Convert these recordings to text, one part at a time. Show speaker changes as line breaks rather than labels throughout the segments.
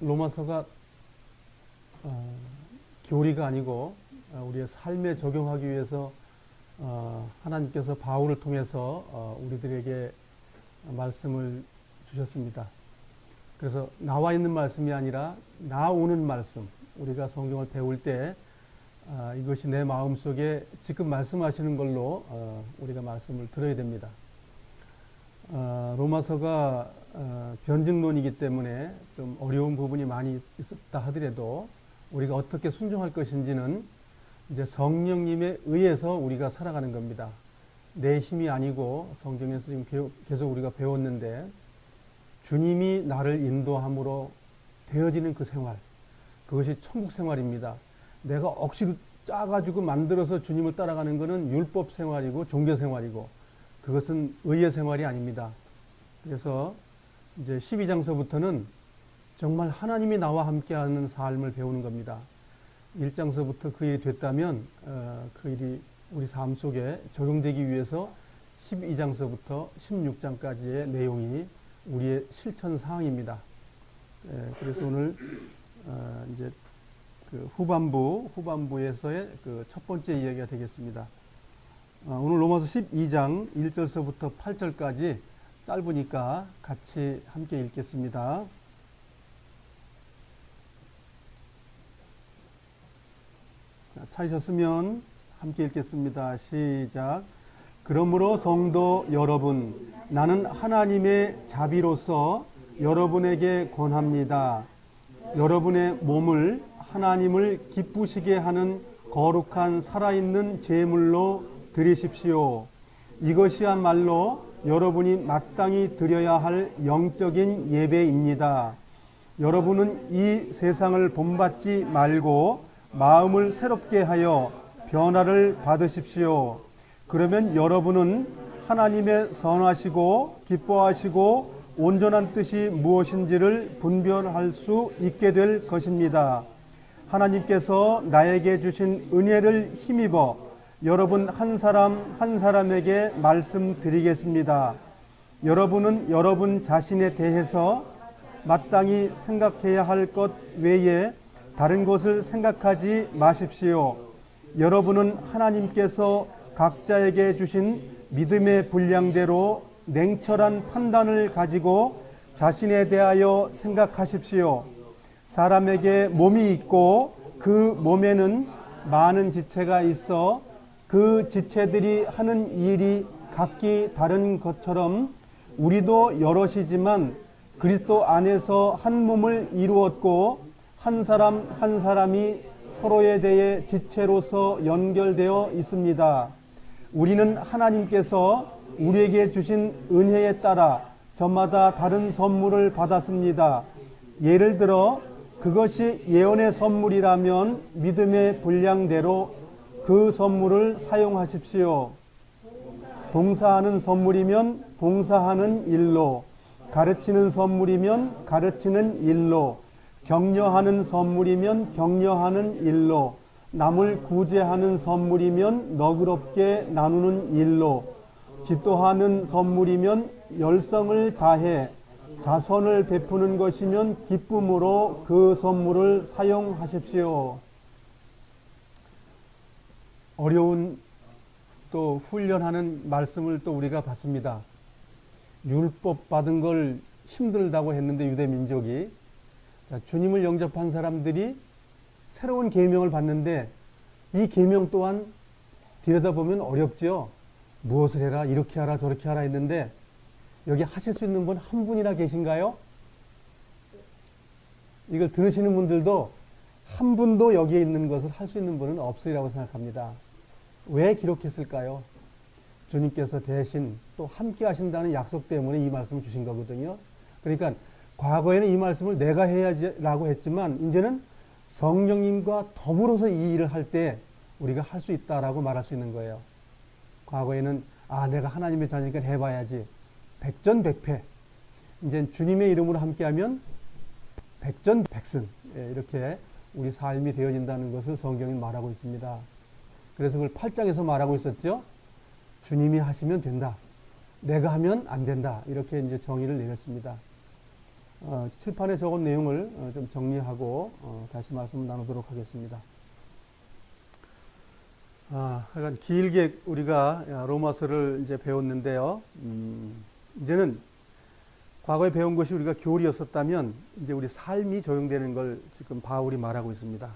로마서가 교리가 아니고 우리의 삶에 적용하기 위해서 하나님께서 바울을 통해서 우리들에게 말씀을 주셨습니다. 그래서 나와 있는 말씀이 아니라 나오는 말씀, 우리가 성경을 배울 때 이것이 내 마음속에 지금 말씀하시는 걸로 우리가 말씀을 들어야 됩니다. 로마서가 변증론이기 때문에 좀 어려운 부분이 많이 있었다 하더라도 우리가 어떻게 순종할 것인지는 이제 성령님에 의해서 우리가 살아가는 겁니다. 내 힘이 아니고 성경에서 지금 계속 우리가 배웠는데 주님이 나를 인도함으로 되어지는 그 생활, 그것이 천국 생활입니다. 내가 억지로 짜가지고 만들어서 주님을 따라가는 것은 율법 생활이고 종교 생활이고 그것은 의의 생활이 아닙니다. 그래서 이제 12장서부터는 정말 하나님이 나와 함께하는 삶을 배우는 겁니다. 1장서부터 그 일이 됐다면 그 일이 우리 삶 속에 적용되기 위해서 12장서부터 16장까지의 내용이 우리의 실천 사항입니다. 그래서 오늘 이제 그 후반부에서의 그 첫 번째 이야기가 되겠습니다. 오늘 로마서 12장 1절서부터 8절까지 짧으니까 같이 함께 읽겠습니다. 자, 찾으셨으면 함께 읽겠습니다. 시작. 그러므로 성도 여러분, 나는 하나님의 자비로서 여러분에게 권합니다. 여러분의 몸을 하나님을 기쁘시게 하는 거룩한 살아있는 제물로 드리십시오. 이것이야말로 여러분이 마땅히 드려야 할 영적인 예배입니다. 여러분은 이 세상을 본받지 말고 마음을 새롭게 하여 변화를 받으십시오. 그러면 여러분은 하나님의 선하시고 기뻐하시고 온전한 뜻이 무엇인지를 분별할 수 있게 될 것입니다. 하나님께서 나에게 주신 은혜를 힘입어 여러분 한 사람 한 사람에게 말씀드리겠습니다. 여러분은 여러분 자신에 대해서 마땅히 생각해야 할 것 외에 다른 것을 생각하지 마십시오. 여러분은 하나님께서 각자에게 주신 믿음의 분량대로 냉철한 판단을 가지고 자신에 대하여 생각하십시오. 사람에게 몸이 있고 그 몸에는 많은 지체가 있어 그 지체들이 하는 일이 각기 다른 것처럼 우리도 여럿이지만 그리스도 안에서 한 몸을 이루었고 한 사람 한 사람이 서로에 대해 지체로서 연결되어 있습니다. 우리는 하나님께서 우리에게 주신 은혜에 따라 저마다 다른 선물을 받았습니다. 예를 들어 그것이 예언의 선물이라면 믿음의 분량대로 그 선물을 사용하십시오. 봉사하는 선물이면 봉사하는 일로, 가르치는 선물이면 가르치는 일로, 격려하는 선물이면 격려하는 일로, 남을 구제하는 선물이면 너그럽게 나누는 일로, 지도하는 선물이면 열성을 다해 자선을 베푸는 것이면 기쁨으로 그 선물을 사용하십시오. 어려운 또 훈련하는 말씀을 또 우리가 봤습니다. 율법 받은 걸 힘들다고 했는데 유대 민족이 주님을 영접한 사람들이 새로운 계명을 받는데 이 계명 또한 들여다보면 어렵죠. 무엇을 해라, 이렇게 하라, 저렇게 하라 했는데 여기 하실 수 있는 분 한 분이나 계신가요? 이걸 들으시는 분들도 한 분도 여기에 있는 것을 할 수 있는 분은 없으리라고 생각합니다. 왜 기록했을까요? 주님께서 대신 또 함께 하신다는 약속 때문에 이 말씀을 주신 거거든요. 그러니까 과거에는 이 말씀을 내가 해야지라고 했지만 이제는 성령님과 더불어서 이 일을 할 때 우리가 할 수 있다라고 말할 수 있는 거예요. 과거에는 내가 하나님의 자녀니까 해봐야지. 백전백패. 이제 주님의 이름으로 함께하면 백전백승. 이렇게 우리 삶이 되어진다는 것을 성경이 말하고 있습니다. 그래서 그걸 8장에서 말하고 있었죠. 주님이 하시면 된다. 내가 하면 안 된다. 이렇게 이제 정의를 내렸습니다. 칠판에 적은 내용을 좀 정리하고 다시 말씀을 나누도록 하겠습니다. 하여간 길게 우리가 로마서를 이제 배웠는데요. 이제는 과거에 배운 것이 우리가 교리였었다면 이제 우리 삶이 적용되는 걸 지금 바울이 말하고 있습니다.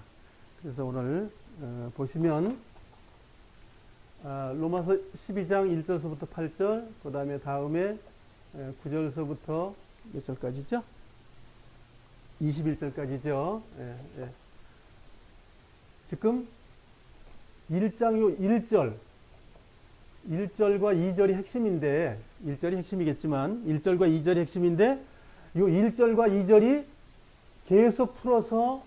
그래서 오늘 보시면 로마서 12장 1절서부터 8절, 그 다음에 9절서부터 몇 절까지죠? 21절까지죠. 지금 1장 요 1절과 2절이 핵심인데, 1절이 핵심이겠지만 1절과 2절이 핵심인데 요 1절과 2절이 계속 풀어서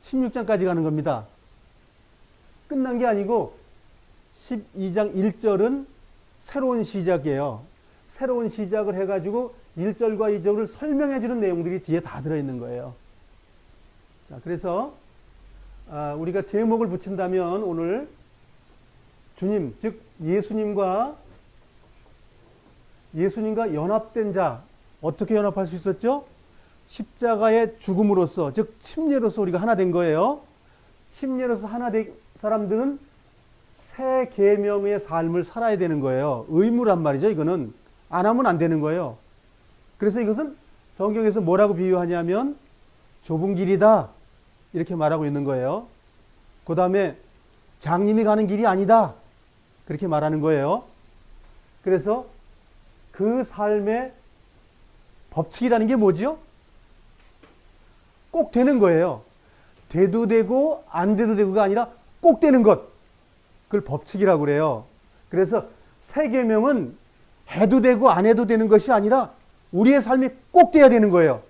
16장까지 가는 겁니다. 끝난 게 아니고 12장 1절은 새로운 시작이에요. 새로운 시작을 해가지고 1절과 2절을 설명해 주는 내용들이 뒤에 다 들어있는 거예요. 자, 그래서 우리가 제목을 붙인다면 오늘 주님, 즉 예수님과 연합된 자, 어떻게 연합할 수 있었죠? 십자가의 죽음으로써, 즉 침례로서 우리가 하나 된 거예요. 침례로서 하나 된 사람들은 새 계명의 삶을 살아야 되는 거예요. 의무란 말이죠. 이거는 안 하면 안 되는 거예요. 그래서 이것은 성경에서 뭐라고 비유하냐면 좁은 길이다 이렇게 말하고 있는 거예요. 그 다음에 장님이 가는 길이 아니다 그렇게 말하는 거예요. 그래서 그 삶의 법칙이라는 게 뭐지요? 꼭 되는 거예요. 돼도 되고 안 돼도 되고가 아니라 꼭 되는 것. 그걸 법칙이라고 그래요. 그래서 새 계명은 해도 되고 안 해도 되는 것이 아니라 우리의 삶이 꼭 돼야 되는 거예요.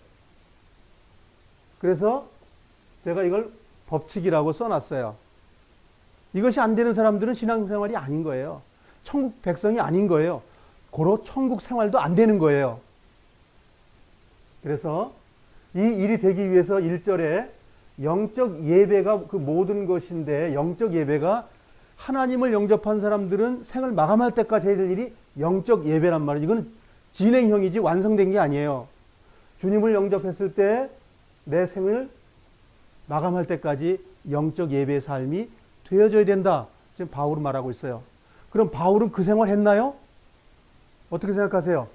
그래서 제가 이걸 법칙이라고 써놨어요. 이것이 안 되는 사람들은 신앙생활이 아닌 거예요. 천국 백성이 아닌 거예요. 고로 천국 생활도 안 되는 거예요. 그래서 이 일이 되기 위해서 1절에 영적 예배가 그 모든 것인데, 영적 예배가 하나님을 영접한 사람들은 생을 마감할 때까지 해야 될 일이 영적 예배란 말이에요. 이건 진행형이지 완성된 게 아니에요. 주님을 영접했을 때 내 생을 마감할 때까지 영적 예배의 삶이 되어져야 된다. 지금 바울은 말하고 있어요. 그럼 바울은 그 생활 했나요? 어떻게 생각하세요?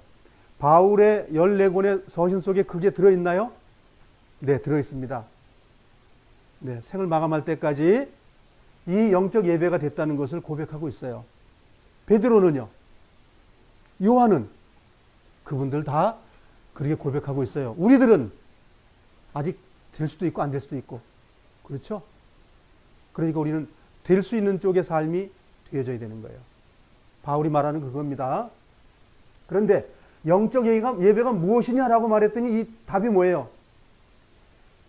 바울의 14권의 서신 속에 그게 들어있나요? 네, 들어있습니다. 네, 생을 마감할 때까지 이 영적 예배가 됐다는 것을 고백하고 있어요. 베드로는요? 요한은? 그분들 다 그렇게 고백하고 있어요. 우리들은 아직 될 수도 있고 안 될 수도 있고, 그렇죠? 그러니까 우리는 될 수 있는 쪽의 삶이 되어져야 되는 거예요. 바울이 말하는 그겁니다. 그런데 영적 예배가 무엇이냐라고 말했더니 이 답이 뭐예요?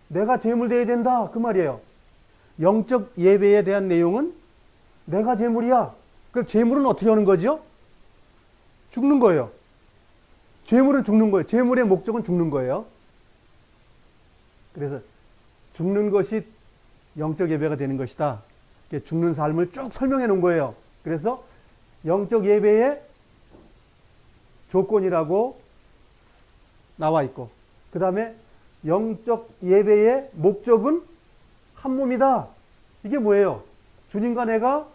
내가 제물되어야 된다 그 말이에요. 영적 예배에 대한 내용은 내가 제물이야. 그럼 제물은 어떻게 하는 거죠? 죽는 거예요. 제물은 죽는 거예요. 제물의 목적은 죽는 거예요. 그래서 죽는 것이 영적 예배가 되는 것이다. 죽는 삶을 쭉 설명해 놓은 거예요. 그래서 영적 예배의 조건이라고 나와 있고, 그 다음에 영적 예배의 목적은 한 몸이다. 이게 뭐예요? 주님과 내가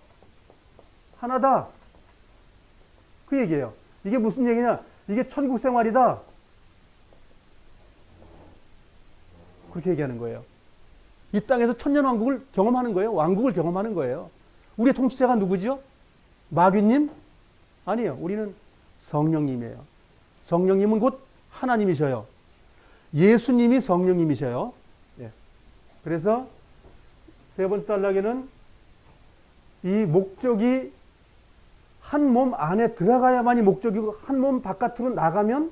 하나다. 그 얘기예요. 이게 무슨 얘기냐? 이게 천국 생활이다. 그렇게 얘기하는 거예요. 이 땅에서 천년왕국을 경험하는 거예요. 왕국을 경험하는 거예요. 우리의 통치자가 누구죠? 마귀님? 아니에요. 우리는 성령님이에요. 성령님은 곧 하나님이셔요. 예수님이 성령님이셔요. 예. 그래서 세 번째 단락에는 이 목적이 한 몸 안에 들어가야만이 목적이고 한 몸 바깥으로 나가면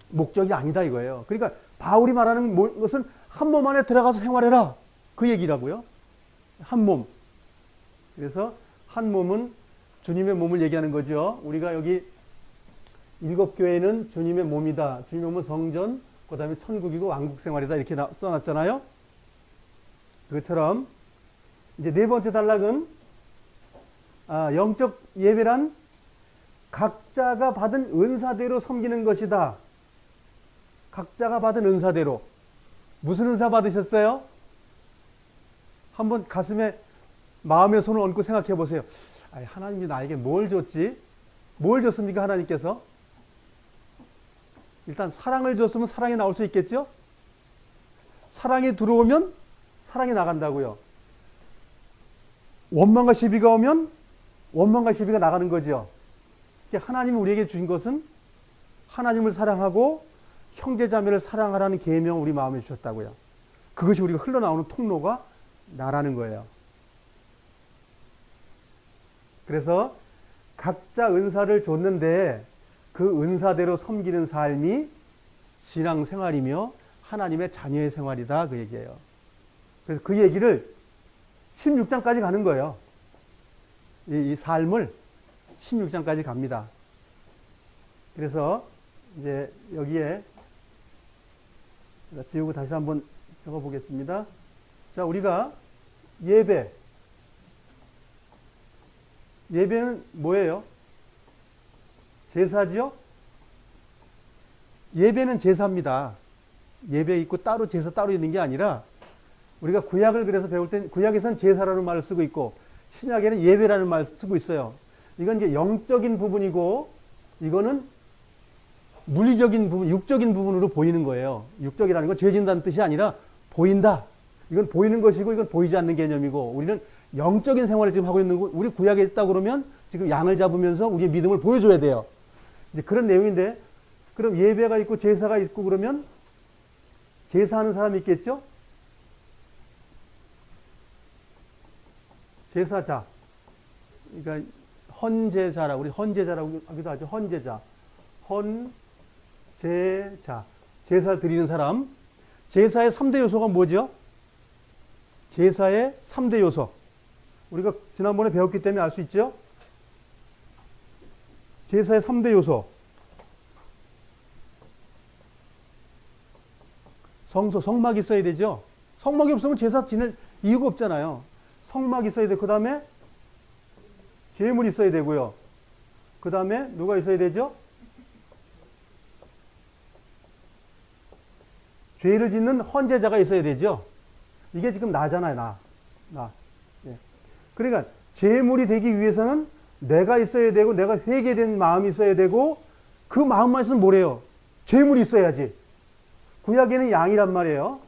목적이 아니다 이거예요. 그러니까 바울이 말하는 것은 한 몸 안에 들어가서 생활해라 그 얘기라고요. 한 몸. 그래서 한 몸은 주님의 몸을 얘기하는 거죠. 우리가 여기 7교회는 주님의 몸이다. 주님의 몸은 성전, 그 다음에 천국이고 왕국 생활이다 이렇게 써놨잖아요. 그것처럼 이제 네 번째 단락은 영적 예배란 각자가 받은 은사대로 섬기는 것이다. 각자가 받은 은사대로. 무슨 은사 받으셨어요? 한번 가슴에 마음의 손을 얹고 생각해 보세요. 아니, 하나님이 나에게 뭘 줬지? 뭘 줬습니까? 하나님께서? 일단 사랑을 줬으면 사랑이 나올 수 있겠죠? 사랑이 들어오면 사랑이 나간다고요. 원망과 시비가 오면 원망과 시비가 나가는 거죠. 하나님이 우리에게 주신 것은 하나님을 사랑하고 형제자매를 사랑하라는 계명을 우리 마음에 주셨다고요. 그것이 우리가 흘러나오는 통로가 나라는 거예요. 그래서 각자 은사를 줬는데 그 은사대로 섬기는 삶이 신앙생활이며 하나님의 자녀의 생활이다, 그 얘기예요. 그래서 그 얘기를 16장까지 가는 거예요. 이 삶을 16장까지 갑니다. 그래서 이제 여기에 제가 지우고 다시 한번 적어 보겠습니다. 자, 우리가 예배는 뭐예요? 제사지요? 예배는 제사입니다. 예배 있고 따로 제사 따로 있는 게 아니라 우리가 구약을 그래서 배울 땐 구약에서는 제사라는 말을 쓰고 있고 신약에는 예배라는 말을 쓰고 있어요. 이건 이제 영적인 부분이고 이거는 물리적인 부분, 육적인 부분으로 보이는 거예요. 육적이라는 건 죄진다는 뜻이 아니라 보인다. 이건 보이는 것이고 이건 보이지 않는 개념이고 우리는 영적인 생활을 지금 하고 있는 거. 우리 구약에 있다 그러면 지금 양을 잡으면서 우리의 믿음을 보여줘야 돼요. 이제 그런 내용인데 그럼 예배가 있고 제사가 있고 그러면 제사하는 사람이 있겠죠? 제사자. 그러니까 헌제자라고 우리 헌제자라고 하기도 하죠. 헌제자. 헌제자. 제사 드리는 사람. 제사의 3대 요소가 뭐죠? 제사의 3대 요소. 우리가 지난번에 배웠기 때문에 알 수 있죠? 제사의 3대 요소. 성막이 있어야 되죠? 성막이 없으면 제사 지낼 이유가 없잖아요. 성막이 있어야 되고, 그 다음에 제물이 있어야 되고요. 그 다음에 누가 있어야 되죠? 죄를 짓는 헌제자가 있어야 되죠? 이게 지금 나잖아요, 나. 예. 그러니까 제물이 되기 위해서는 내가 있어야 되고, 내가 회개된 마음이 있어야 되고, 그 마음만 있으면 뭐래요? 제물이 있어야지. 구약에는 양이란 말이에요.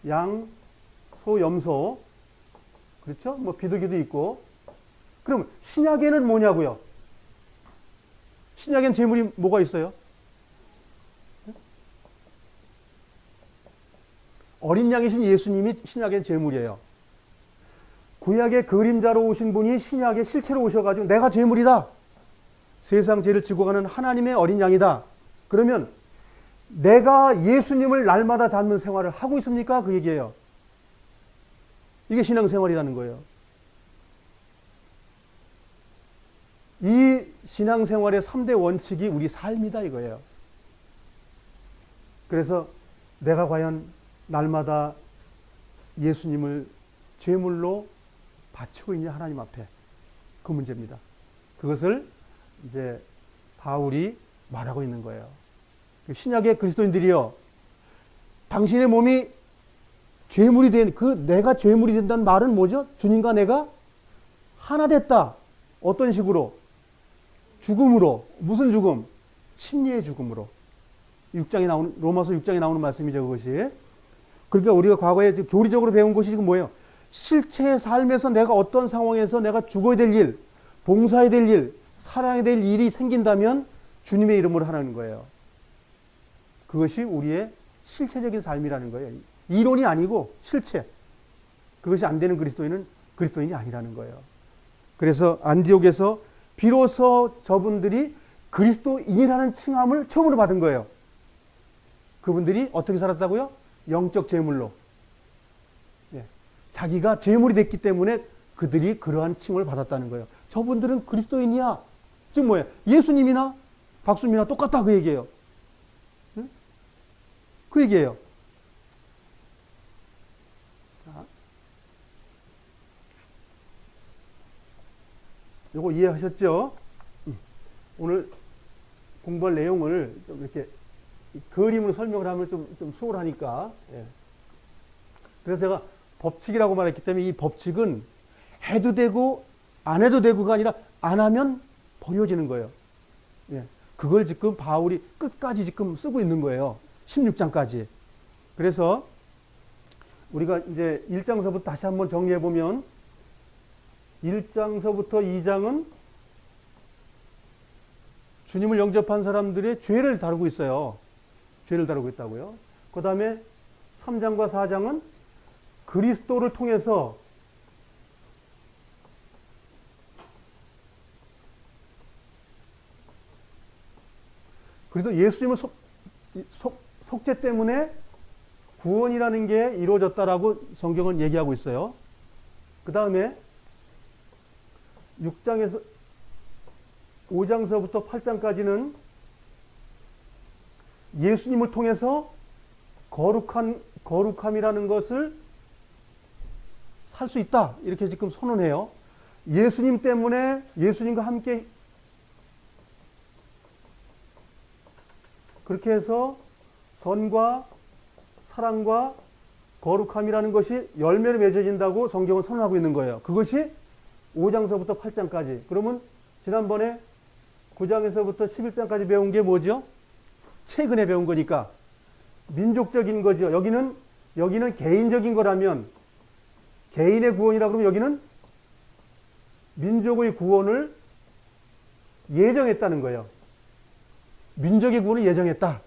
양, 소, 염소. 그렇죠? 뭐 비둘기도 있고. 그럼 신약에는 뭐냐고요? 신약에는 제물이 뭐가 있어요? 어린 양이신 예수님이 신약의 제물이에요. 구약의 그림자로 오신 분이 신약의 실체로 오셔가지고 내가 제물이다. 세상 죄를 지고 가는 하나님의 어린 양이다. 그러면 내가 예수님을 날마다 닮는 생활을 하고 있습니까? 그 얘기예요. 이게 신앙생활이라는 거예요. 이 신앙생활의 3대 원칙이 우리 삶이다 이거예요. 그래서 내가 과연 날마다 예수님을 제물로 바치고 있냐 하나님 앞에. 그 문제입니다. 그것을 이제 바울이 말하고 있는 거예요. 신약의 그리스도인들이요. 당신의 몸이 죄물이 내가 죄물이 된다는 말은 뭐죠? 주님과 내가 하나 됐다. 어떤 식으로? 죽음으로. 무슨 죽음? 침례의 죽음으로. 로마서 6장에 나오는 말씀이죠, 그것이. 그러니까 우리가 과거에 교리적으로 배운 것이 지금 뭐예요? 실체의 삶에서 내가 어떤 상황에서 내가 죽어야 될 일, 봉사해야 될 일, 살아야 될 일이 생긴다면 주님의 이름으로 하라는 거예요. 그것이 우리의 실체적인 삶이라는 거예요. 이론이 아니고 실체. 그것이 안 되는 그리스도인은 그리스도인이 아니라는 거예요. 그래서 안디옥에서 비로소 저분들이 그리스도인이라는 칭함을 처음으로 받은 거예요. 그분들이 어떻게 살았다고요? 영적 제물로. 예. 자기가 제물이 됐기 때문에 그들이 그러한 칭을 받았다는 거예요. 저분들은 그리스도인이야. 즉 뭐예요? 예수님이나 박수님이나 똑같다 그 얘기예요. 응? 그 얘기예요. 요거 이해하셨죠? 오늘 공부할 내용을 좀 이렇게 그림으로 설명을 하면 좀 수월하니까. 예. 그래서 제가 법칙이라고 말했기 때문에 이 법칙은 해도 되고 안 해도 되고가 아니라 안 하면 버려지는 거예요. 예. 그걸 지금 바울이 끝까지 지금 쓰고 있는 거예요. 16장까지. 그래서 우리가 이제 1장서부터 다시 한번 정리해 보면 1장서부터 2장은 주님을 영접한 사람들의 죄를 다루고 있어요. 죄를 다루고 있다고요. 그 다음에 3장과 4장은 그리스도를 통해서 그래도 예수님을 속죄 때문에 구원이라는 게 이루어졌다라고 성경은 얘기하고 있어요. 그 다음에 6장에서 5장서부터 8장까지는 예수님을 통해서 거룩함이라는 것을 살 수 있다. 이렇게 지금 선언해요. 예수님 때문에 예수님과 함께 그렇게 해서 선과 사랑과 거룩함이라는 것이 열매로 맺어진다고 성경은 선언하고 있는 거예요. 그것이 5장서부터 8장까지. 그러면 지난번에 9장에서부터 11장까지 배운 게 뭐죠? 최근에 배운 거니까 민족적인 거죠. 여기는 개인적인 거라면 개인의 구원이라 그러면 여기는 민족의 구원을 예정했다는 거예요. 민족의 구원을 예정했다.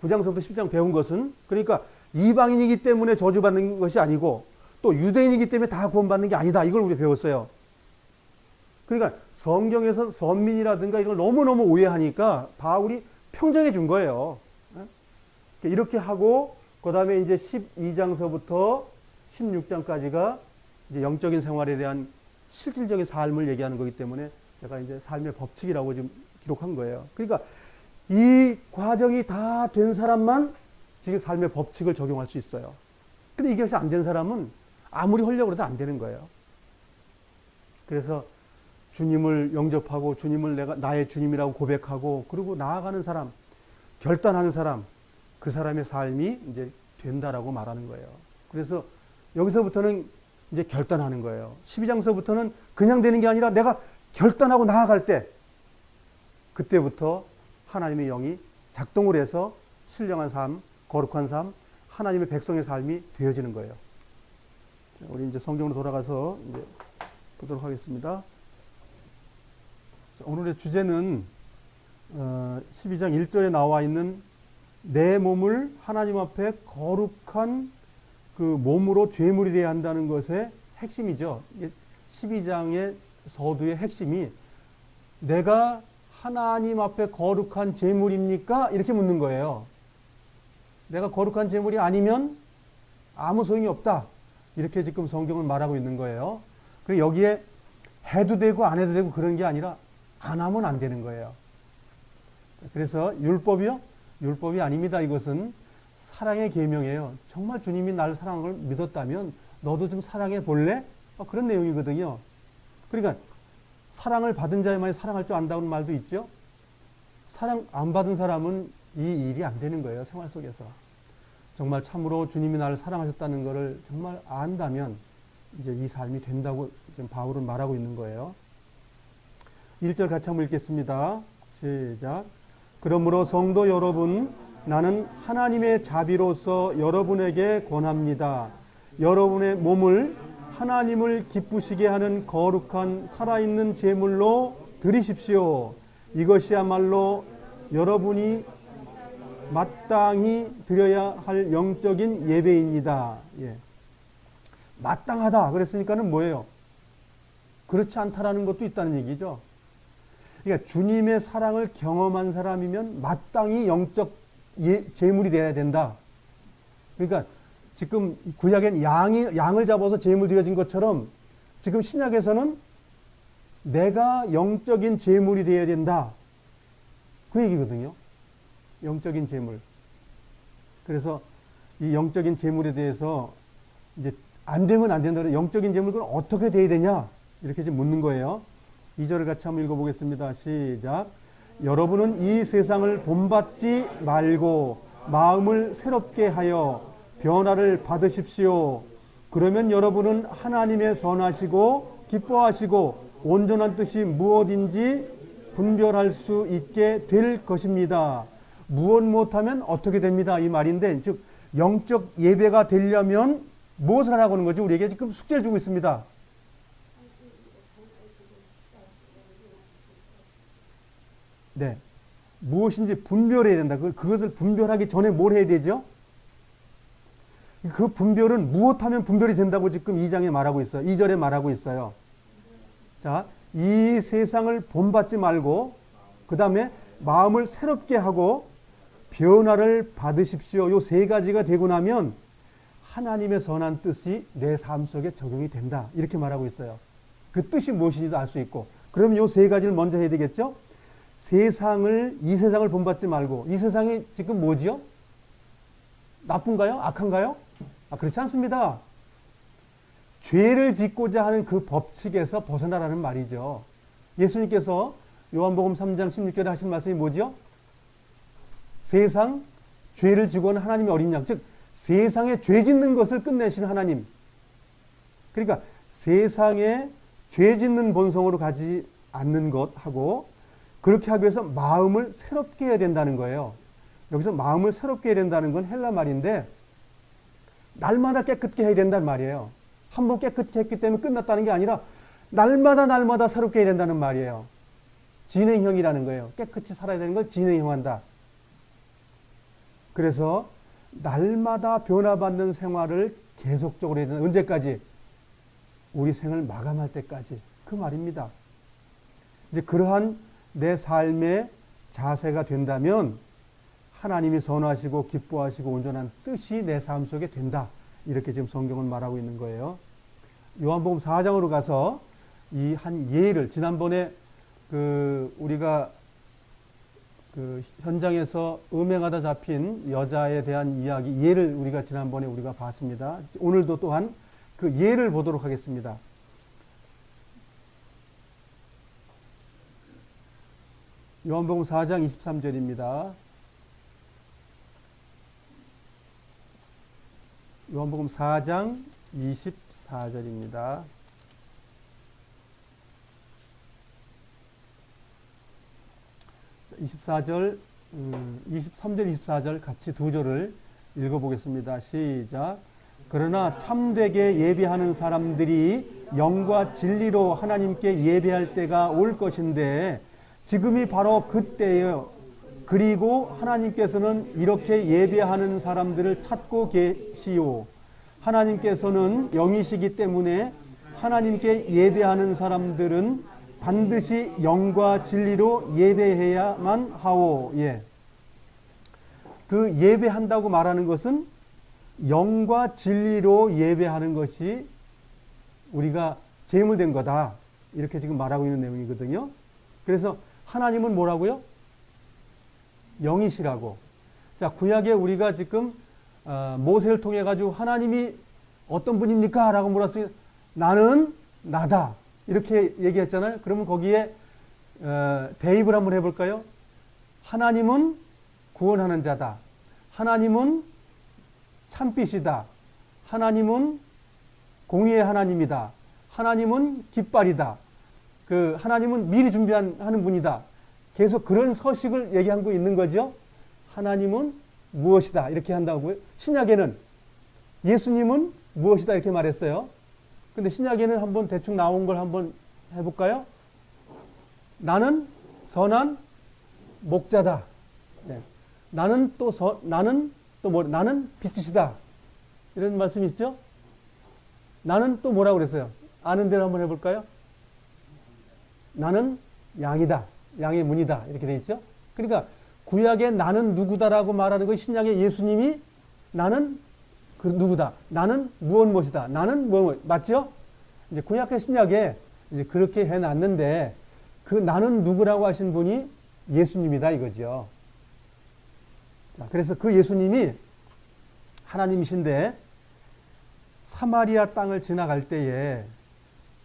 9장서부터 10장 배운 것은 그러니까 이방인이기 때문에 저주받는 것이 아니고 또 유대인이기 때문에 다 구원받는 게 아니다. 이걸 우리 배웠어요. 그러니까 성경에서 선민이라든가 이걸 너무너무 오해하니까 바울이 평정해 준 거예요. 이렇게 하고 그 다음에 이제 12장서부터 16장까지가 이제 영적인 생활에 대한 실질적인 삶을 얘기하는 거기 때문에 제가 이제 삶의 법칙이라고 지금 기록한 거예요. 그러니까 이 과정이 다 된 사람만 지금 삶의 법칙을 적용할 수 있어요. 근데 이것이 안 된 사람은 아무리 하려고 해도 안 되는 거예요. 그래서 주님을 영접하고 주님을 나의 주님이라고 고백하고 그리고 나아가는 사람, 결단하는 사람, 그 사람의 삶이 이제 된다라고 말하는 거예요. 그래서 여기서부터는 이제 결단하는 거예요. 12장서부터는 그냥 되는 게 아니라 내가 결단하고 나아갈 때 그때부터 하나님의 영이 작동을 해서 신령한 삶, 거룩한 삶, 하나님의 백성의 삶이 되어지는 거예요. 자, 우리 이제 성경으로 돌아가서 이제 보도록 하겠습니다. 자, 오늘의 주제는 12장 1절에 나와 있는 내 몸을 하나님 앞에 거룩한 그 몸으로 죄물이 되어야 한다는 것의 핵심이죠. 12장의 서두의 핵심이 내가 하나님 앞에 거룩한 제물입니까? 이렇게 묻는 거예요. 내가 거룩한 제물이 아니면 아무 소용이 없다. 이렇게 지금 성경은 말하고 있는 거예요. 그리고 여기에 해도 되고 안 해도 되고 그런 게 아니라 안 하면 안 되는 거예요. 그래서 율법이요? 율법이 아닙니다. 이것은 사랑의 계명이에요. 정말 주님이 나를 사랑한 걸 믿었다면 너도 좀 사랑해 볼래? 그런 내용이거든요. 그러니까 사랑을 받은 자야만이 사랑할 줄 안다는 말도 있죠. 사랑 안 받은 사람은 이 일이 안 되는 거예요. 생활 속에서. 정말 참으로 주님이 나를 사랑하셨다는 것을 정말 안다면 이제 이 삶이 된다고 지금 바울은 말하고 있는 거예요. 1절 같이 한번 읽겠습니다. 시작. 그러므로 성도 여러분, 나는 하나님의 자비로서 여러분에게 권합니다. 여러분의 몸을 하나님을 기쁘시게 하는 거룩한 살아있는 제물로 드리십시오. 이것이야말로 여러분이 마땅히 드려야 할 영적인 예배입니다. 예. 마땅하다 그랬으니까는 뭐예요? 그렇지 않다라는 것도 있다는 얘기죠. 그러니까 주님의 사랑을 경험한 사람이면 마땅히 영적 제물이 되어야 된다. 그러니까 지금 구약엔 양을 잡아서 제물 드려진 것처럼 지금 신약에서는 내가 영적인 제물이 되어야 된다. 그 얘기거든요. 영적인 제물. 그래서 이 영적인 제물에 대해서 이제 안 되면 안 된다. 영적인 제물 그건 어떻게 돼야 되냐? 이렇게 지금 묻는 거예요. 2절을 같이 한번 읽어보겠습니다. 시작. 여러분은 이 세상을 본받지 말고 마음을 새롭게 하여 변화를 받으십시오. 그러면 여러분은 하나님의 선하시고 기뻐하시고 온전한 뜻이 무엇인지 분별할 수 있게 될 것입니다. 무엇 못하면 어떻게 됩니다. 이 말인데, 즉 영적 예배가 되려면 무엇을 하라고 하는 거죠? 우리에게 지금 숙제를 주고 있습니다. 네, 무엇인지 분별해야 된다. 그것을 분별하기 전에 뭘 해야 되죠? 그 분별은 무엇하면 분별이 된다고 지금 2장에 말하고 있어요. 2절에 말하고 있어요. 자, 이 세상을 본받지 말고 그 다음에 마음을 새롭게 하고 변화를 받으십시오. 요 세 가지가 되고 나면 하나님의 선한 뜻이 내 삶 속에 적용이 된다. 이렇게 말하고 있어요. 그 뜻이 무엇인지도 알 수 있고. 그럼 요 세 가지를 먼저 해야 되겠죠? 이 세상을 본받지 말고, 이 세상이 지금 뭐지요? 나쁜가요? 악한가요? 그렇지 않습니다. 죄를 짓고자 하는 그 법칙에서 벗어나라는 말이죠. 예수님께서 요한복음 3장 16절에 하신 말씀이 뭐죠? 세상 죄를 지고는 하나님의 어린 양, 즉 세상에 죄 짓는 것을 끝내신 하나님. 그러니까 세상에 죄 짓는 본성으로 가지 않는 것하고 그렇게 하기 위해서 마음을 새롭게 해야 된다는 거예요. 여기서 마음을 새롭게 해야 된다는 건 헬라 말인데 날마다 깨끗게 해야 된다는 말이에요. 한번 깨끗게 했기 때문에 끝났다는 게 아니라 날마다 새롭게 해야 된다는 말이에요. 진행형이라는 거예요. 깨끗이 살아야 되는 걸 진행형한다. 그래서 날마다 변화받는 생활을 계속적으로 해야 된다. 언제까지? 우리 생을 마감할 때까지. 그 말입니다. 이제 그러한 내 삶의 자세가 된다면 하나님이 선하시고 기뻐하시고 온전한 뜻이 내 삶 속에 된다. 이렇게 지금 성경은 말하고 있는 거예요. 요한복음 4장으로 가서 이 한 예를, 지난번에 우리가 현장에서 음행하다 잡힌 여자에 대한 이야기, 예를 우리가 지난번에 우리가 봤습니다. 오늘도 또한 그 예를 보도록 하겠습니다. 요한복음 4장 23절입니다. 요한복음 4장 24절입니다. 23절, 23절, 24절 같이 두 절을 읽어보겠습니다. 시작. 그러나 참되게 예배하는 사람들이 영과 진리로 하나님께 예배할 때가 올 것인데 지금이 바로 그때예요. 그리고 하나님께서는 이렇게 예배하는 사람들을 찾고 계시오. 하나님께서는 영이시기 때문에 하나님께 예배하는 사람들은 반드시 영과 진리로 예배해야만 하오. 예. 그 예배한다고 말하는 것은 영과 진리로 예배하는 것이 우리가 제물된 거다. 이렇게 지금 말하고 있는 내용이거든요. 그래서 하나님은 뭐라고요? 영이시라고. 자, 구약에 우리가 지금 모세를 통해 가지고 하나님이 어떤 분입니까? 라고 물었으니 나는 나다. 이렇게 얘기했잖아요. 그러면 거기에 대입을 한번 해볼까요? 하나님은 구원하는 자다. 하나님은 참빛이다. 하나님은 공의의 하나님이다. 하나님은 깃발이다. 하나님은 미리 준비하는 분이다. 계속 그런 서식을 얘기하고 있는 거죠. 하나님은 무엇이다. 이렇게 한다고요. 신약에는 예수님은 무엇이다. 이렇게 말했어요. 근데 신약에는 한번 대충 나온 걸 한번 해볼까요? 나는 선한 목자다. 네. 나는 빛이시다. 이런 말씀이 있죠? 나는 또 뭐라고 그랬어요? 아는 대로 한번 해볼까요? 나는 양이다. 양의 문이다. 이렇게 돼 있죠? 그러니까 구약에 나는 누구다라고 말하는 거 신약의 예수님이 나는 그 누구다. 나는 무엇이다. 나는 무엇 맞죠? 이제 구약과 신약에 이제 그렇게 해놨는데 그 나는 누구라고 하신 분이 예수님이다 이거죠. 자, 그래서 그 예수님이 하나님이신데 사마리아 땅을 지나갈 때에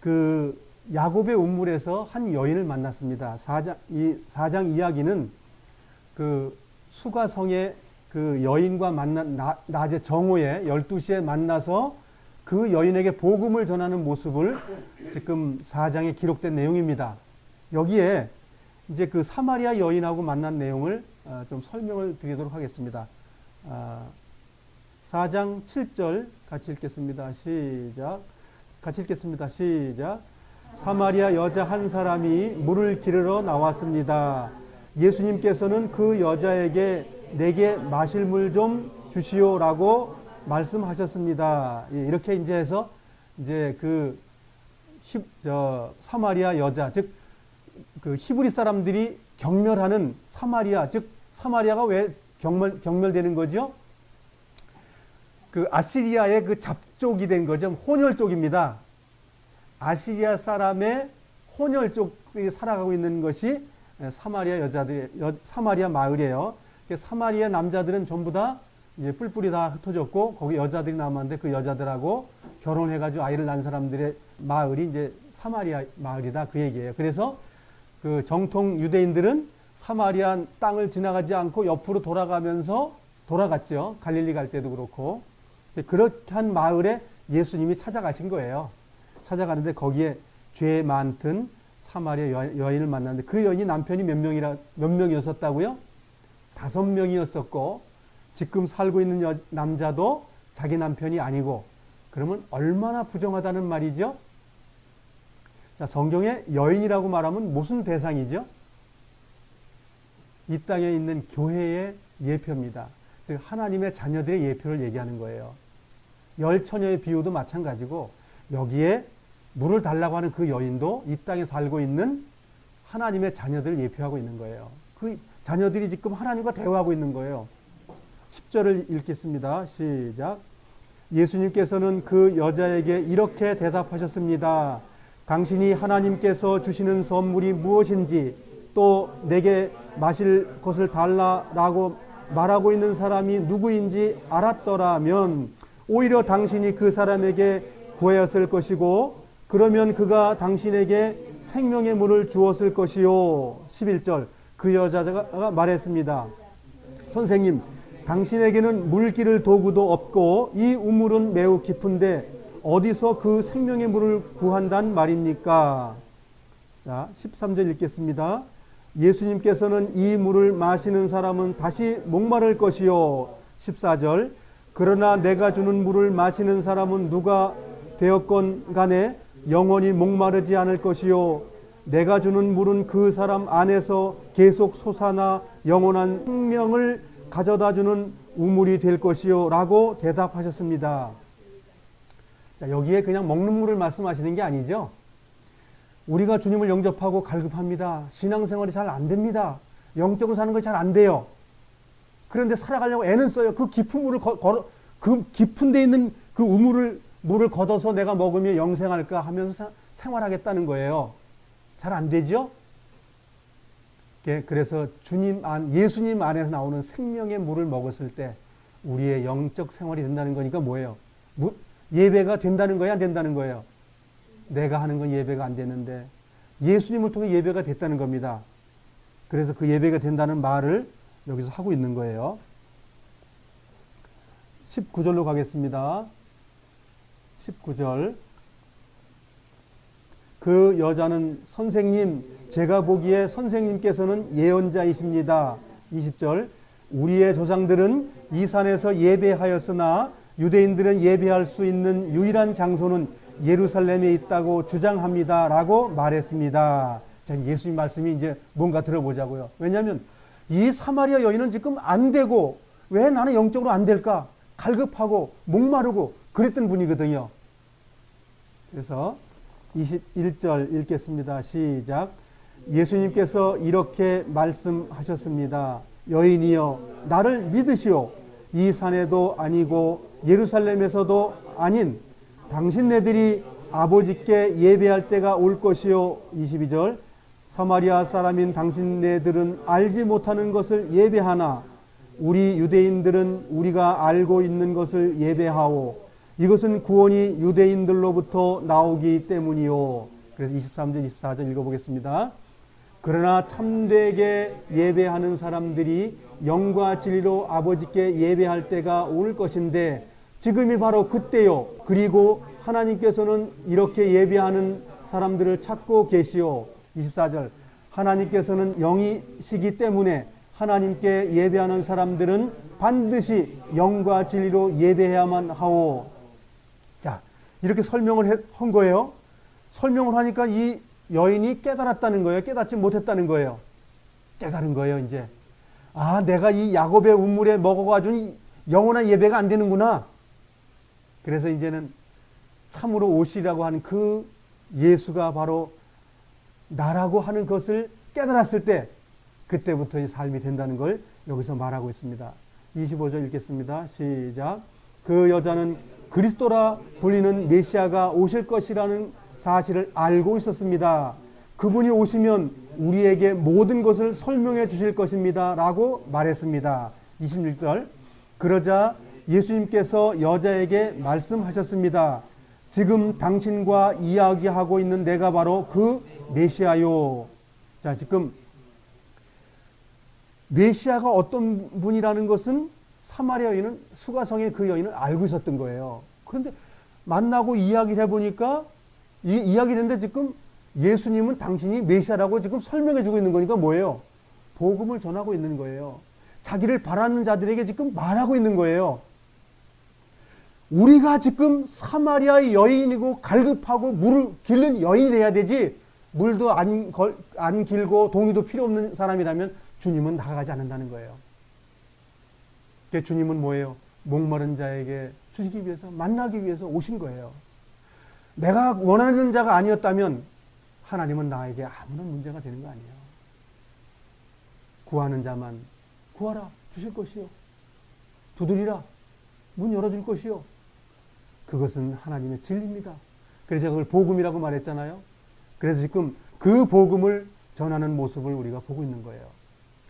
그 야곱의 운물에서 한 여인을 만났습니다. 4장 이야기는 그 수가성의 그 여인과 만난 낮에 정오에 12시에 만나서 그 여인에게 복음을 전하는 모습을 지금 4장에 기록된 내용입니다. 여기에 이제 그 사마리아 여인하고 만난 내용을 좀 설명을 드리도록 하겠습니다. 4장 7절 같이 읽겠습니다. 시작. 같이 읽겠습니다. 시작. 사마리아 여자 한 사람이 물을 기르러 나왔습니다. 예수님께서는 그 여자에게 내게 마실 물 좀 주시오라고 말씀하셨습니다. 이렇게 이제 해서 이제 그 사마리아 여자, 즉 그 히브리 사람들이 경멸하는 사마리아, 즉 사마리아가 왜 경멸되는 거죠? 그 아시리아의 그 잡족이 된 거죠. 혼혈족입니다. 아시리아 사람의 혼혈족이 살아가고 있는 것이 사마리아 여자들, 사마리아 마을이에요. 사마리아 남자들은 전부 다 이제 뿔뿔이 다 흩어졌고 거기 여자들이 남았는데 그 여자들하고 결혼해가지고 아이를 낳은 사람들의 마을이 이제 사마리아 마을이다 그 얘기예요. 그래서 그 정통 유대인들은 사마리아 땅을 지나가지 않고 옆으로 돌아가면서 돌아갔죠. 갈릴리 갈 때도 그렇고 그렇게 한 마을에 예수님이 찾아가신 거예요. 찾아가는데 거기에 죄 많던 사마리아 여인을 만났는데 그 여인이 남편이 몇 명이었었다고요? 5명이었었고 지금 살고 있는 남자도 자기 남편이 아니고 그러면 얼마나 부정하다는 말이죠? 자, 성경에 여인이라고 말하면 무슨 대상이죠? 이 땅에 있는 교회의 예표입니다. 즉 하나님의 자녀들의 예표를 얘기하는 거예요. 열처녀의 비유도 마찬가지고 여기에 물을 달라고 하는 그 여인도 이 땅에 살고 있는 하나님의 자녀들을 예표하고 있는 거예요. 그 자녀들이 지금 하나님과 대화하고 있는 거예요. 10절을 읽겠습니다. 시작. 예수님께서는 그 여자에게 이렇게 대답하셨습니다. 당신이 하나님께서 주시는 선물이 무엇인지 또 내게 마실 것을 달라라고 말하고 있는 사람이 누구인지 알았더라면 오히려 당신이 그 사람에게 구하였을 것이고 그러면 그가 당신에게 생명의 물을 주었을 것이요. 11절 그 여자가 말했습니다. 선생님, 당신에게는 물기를 도구도 없고 이 우물은 매우 깊은데 어디서 그 생명의 물을 구한단 말입니까? 자, 13절 읽겠습니다. 예수님께서는 이 물을 마시는 사람은 다시 목마를 것이요. 14절 그러나 내가 주는 물을 마시는 사람은 누가 되었건 간에 영원히 목마르지 않을 것이요. 내가 주는 물은 그 사람 안에서 계속 솟아나 영원한 생명을 가져다 주는 우물이 될 것이요. 라고 대답하셨습니다. 자, 여기에 그냥 먹는 물을 말씀하시는 게 아니죠. 우리가 주님을 영접하고 갈급합니다. 신앙생활이 잘 안 됩니다. 영적으로 사는 것이 잘 안 돼요. 그런데 살아가려고 애는 써요. 그 깊은 물을 그 깊은 데 있는 그 물을 걷어서 내가 먹으면 영생할까 하면서 생활하겠다는 거예요. 잘 안 되죠? 그래서 예수님 안에서 나오는 생명의 물을 먹었을 때 우리의 영적 생활이 된다는 거니까 뭐예요? 예배가 된다는 거야, 안 된다는 거예요? 내가 하는 건 예배가 안 되는데 예수님을 통해 예배가 됐다는 겁니다. 그래서 그 예배가 된다는 말을 여기서 하고 있는 거예요. 19절로 가겠습니다. 19절 그 여자는 선생님, 제가 보기에 선생님께서는 예언자이십니다. 20절 우리의 조상들은 이 산에서 예배하였으나 유대인들은 예배할 수 있는 유일한 장소는 예루살렘에 있다고 주장합니다. 라고 말했습니다. 자, 예수님 말씀이 이제 뭔가 들어보자고요. 왜냐하면 이 사마리아 여인은 지금 안 되고 왜 나는 영적으로 안 될까? 갈급하고 목마르고 그랬던 분이거든요. 그래서 21절 읽겠습니다. 시작. 예수님께서 이렇게 말씀하셨습니다. 여인이여 나를 믿으시오. 이 산에도 아니고 예루살렘에서도 아닌 당신네들이 아버지께 예배할 때가 올 것이요. 22절 사마리아 사람인 당신네들은 알지 못하는 것을 예배하나 우리 유대인들은 우리가 알고 있는 것을 예배하오. 이것은 구원이 유대인들로부터 나오기 때문이요. 그래서 23절, 24절 읽어보겠습니다. 그러나 참되게 예배하는 사람들이 영과 진리로 아버지께 예배할 때가 올 것인데 지금이 바로 그때요. 그리고 하나님께서는 이렇게 예배하는 사람들을 찾고 계시오. 24절. 하나님께서는 영이시기 때문에 하나님께 예배하는 사람들은 반드시 영과 진리로 예배해야만 하오. 자, 이렇게 설명을 한 거예요. 설명을 하니까 이 여인이 깨달았다는 거예요. 깨닫지 못했다는 거예요. 깨달은 거예요, 이제. 아, 내가 이 야곱의 우물에 먹어가지고 영원한 예배가 안 되는구나. 그래서 이제는 참으로 오시라고 하는 그 예수가 바로 나라고 하는 것을 깨달았을 때 그때부터 이 삶이 된다는 걸 여기서 말하고 있습니다. 25절 읽겠습니다. 시작. 그 여자는 그리스도라 불리는 메시아가 오실 것이라는 사실을 알고 있었습니다. 그분이 오시면 우리에게 모든 것을 설명해 주실 것입니다. 라고 말했습니다. 26절. 그러자 예수님께서 여자에게 말씀하셨습니다. 지금 당신과 이야기하고 있는 내가 바로 그 메시아요. 자, 지금 메시아가 어떤 분이라는 것은 사마리아 여인은, 수가성의 그 여인은 알고 있었던 거예요. 그런데 만나고 이야기를 해보니까 이야기를 했는데 지금 예수님은 당신이 메시아라고 지금 설명해 주고 있는 거니까 뭐예요? 복음을 전하고 있는 거예요. 자기를 바라는 자들에게 지금 말하고 있는 거예요. 우리가 지금 사마리아의 여인이고 갈급하고 물을 길는 여인이 돼야 되지, 물도 안 길고 동이도 필요 없는 사람이라면 주님은 나가지 않는다는 거예요. 그러니까 주님은 뭐예요? 목마른 자에게 주시기 위해서, 만나기 위해서 오신 거예요. 내가 원하는 자가 아니었다면 하나님은 나에게 아무런 문제가 되는 거 아니에요. 구하는 자만 구하라 주실 것이요, 두드리라 문 열어줄 것이요. 그것은 하나님의 진리입니다. 그래서 제가 그걸 복음이라고 말했잖아요. 그래서 지금 그 복음을 전하는 모습을 우리가 보고 있는 거예요.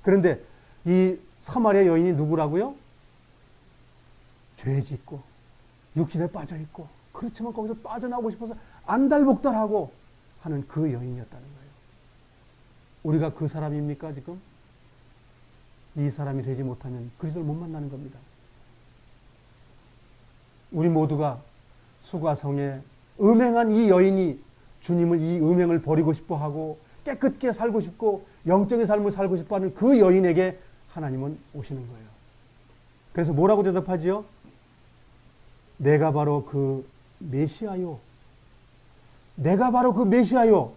그런데 이 사마리아 여인이 누구라고요? 죄 짓고 육신에 빠져 있고, 그렇지만 거기서 빠져나오고 싶어서 안달복달하고 하는 그 여인이었다는 거예요. 우리가 그 사람입니까 지금? 이 사람이 되지 못하면 그리스도를 못 만나는 겁니다. 우리 모두가 수가성에 음행한 이 여인이 주님을, 이 음행을 버리고 싶어하고 깨끗게 살고 싶고 영적인 삶을 살고 싶어하는 그 여인에게 하나님은 오시는 거예요. 그래서 뭐라고 대답하지요? 내가 바로 그 메시아요. 내가 바로 그 메시아요.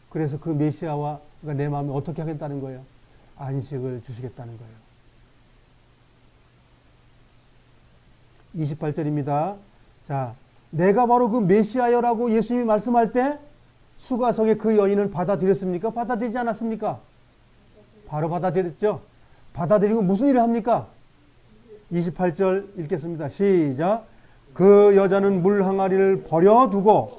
그래서 그 메시아와 내 마음에 어떻게 하겠다는 거예요? 안식을 주시겠다는 거예요. 28절입니다. 자, 내가 바로 그 메시아여라고 예수님이 말씀할 때 수가성의 그 여인은 받아들였습니까? 받아들이지 않았습니까? 바로 받아들였죠. 받아들이고 무슨 일을 합니까? 28절 읽겠습니다. 시작. 그 여자는 물 항아리를 버려두고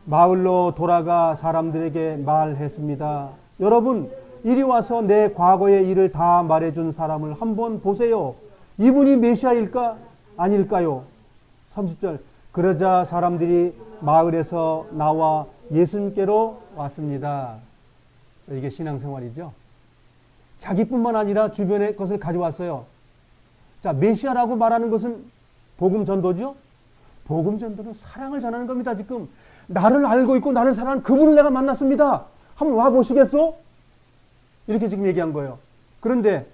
마을로 돌아가 사람들에게 말했습니다. 여러분, 이리 와서 내 과거의 일을 다 말해준 사람을 한번 보세요. 이분이 메시아일까? 아닐까요? 30절. 그러자 사람들이 마을에서 나와 예수님께로 왔습니다. 이게 신앙생활이죠. 자기뿐만 아니라 주변의 것을 가져왔어요. 자, 메시아라고 말하는 것은 복음 전도죠. 복음 전도는 사랑을 전하는 겁니다. 지금 나를 알고 있고 나를 사랑하는 그분을 내가 만났습니다. 한번 와 보시겠소? 이렇게 지금 얘기한 거예요. 그런데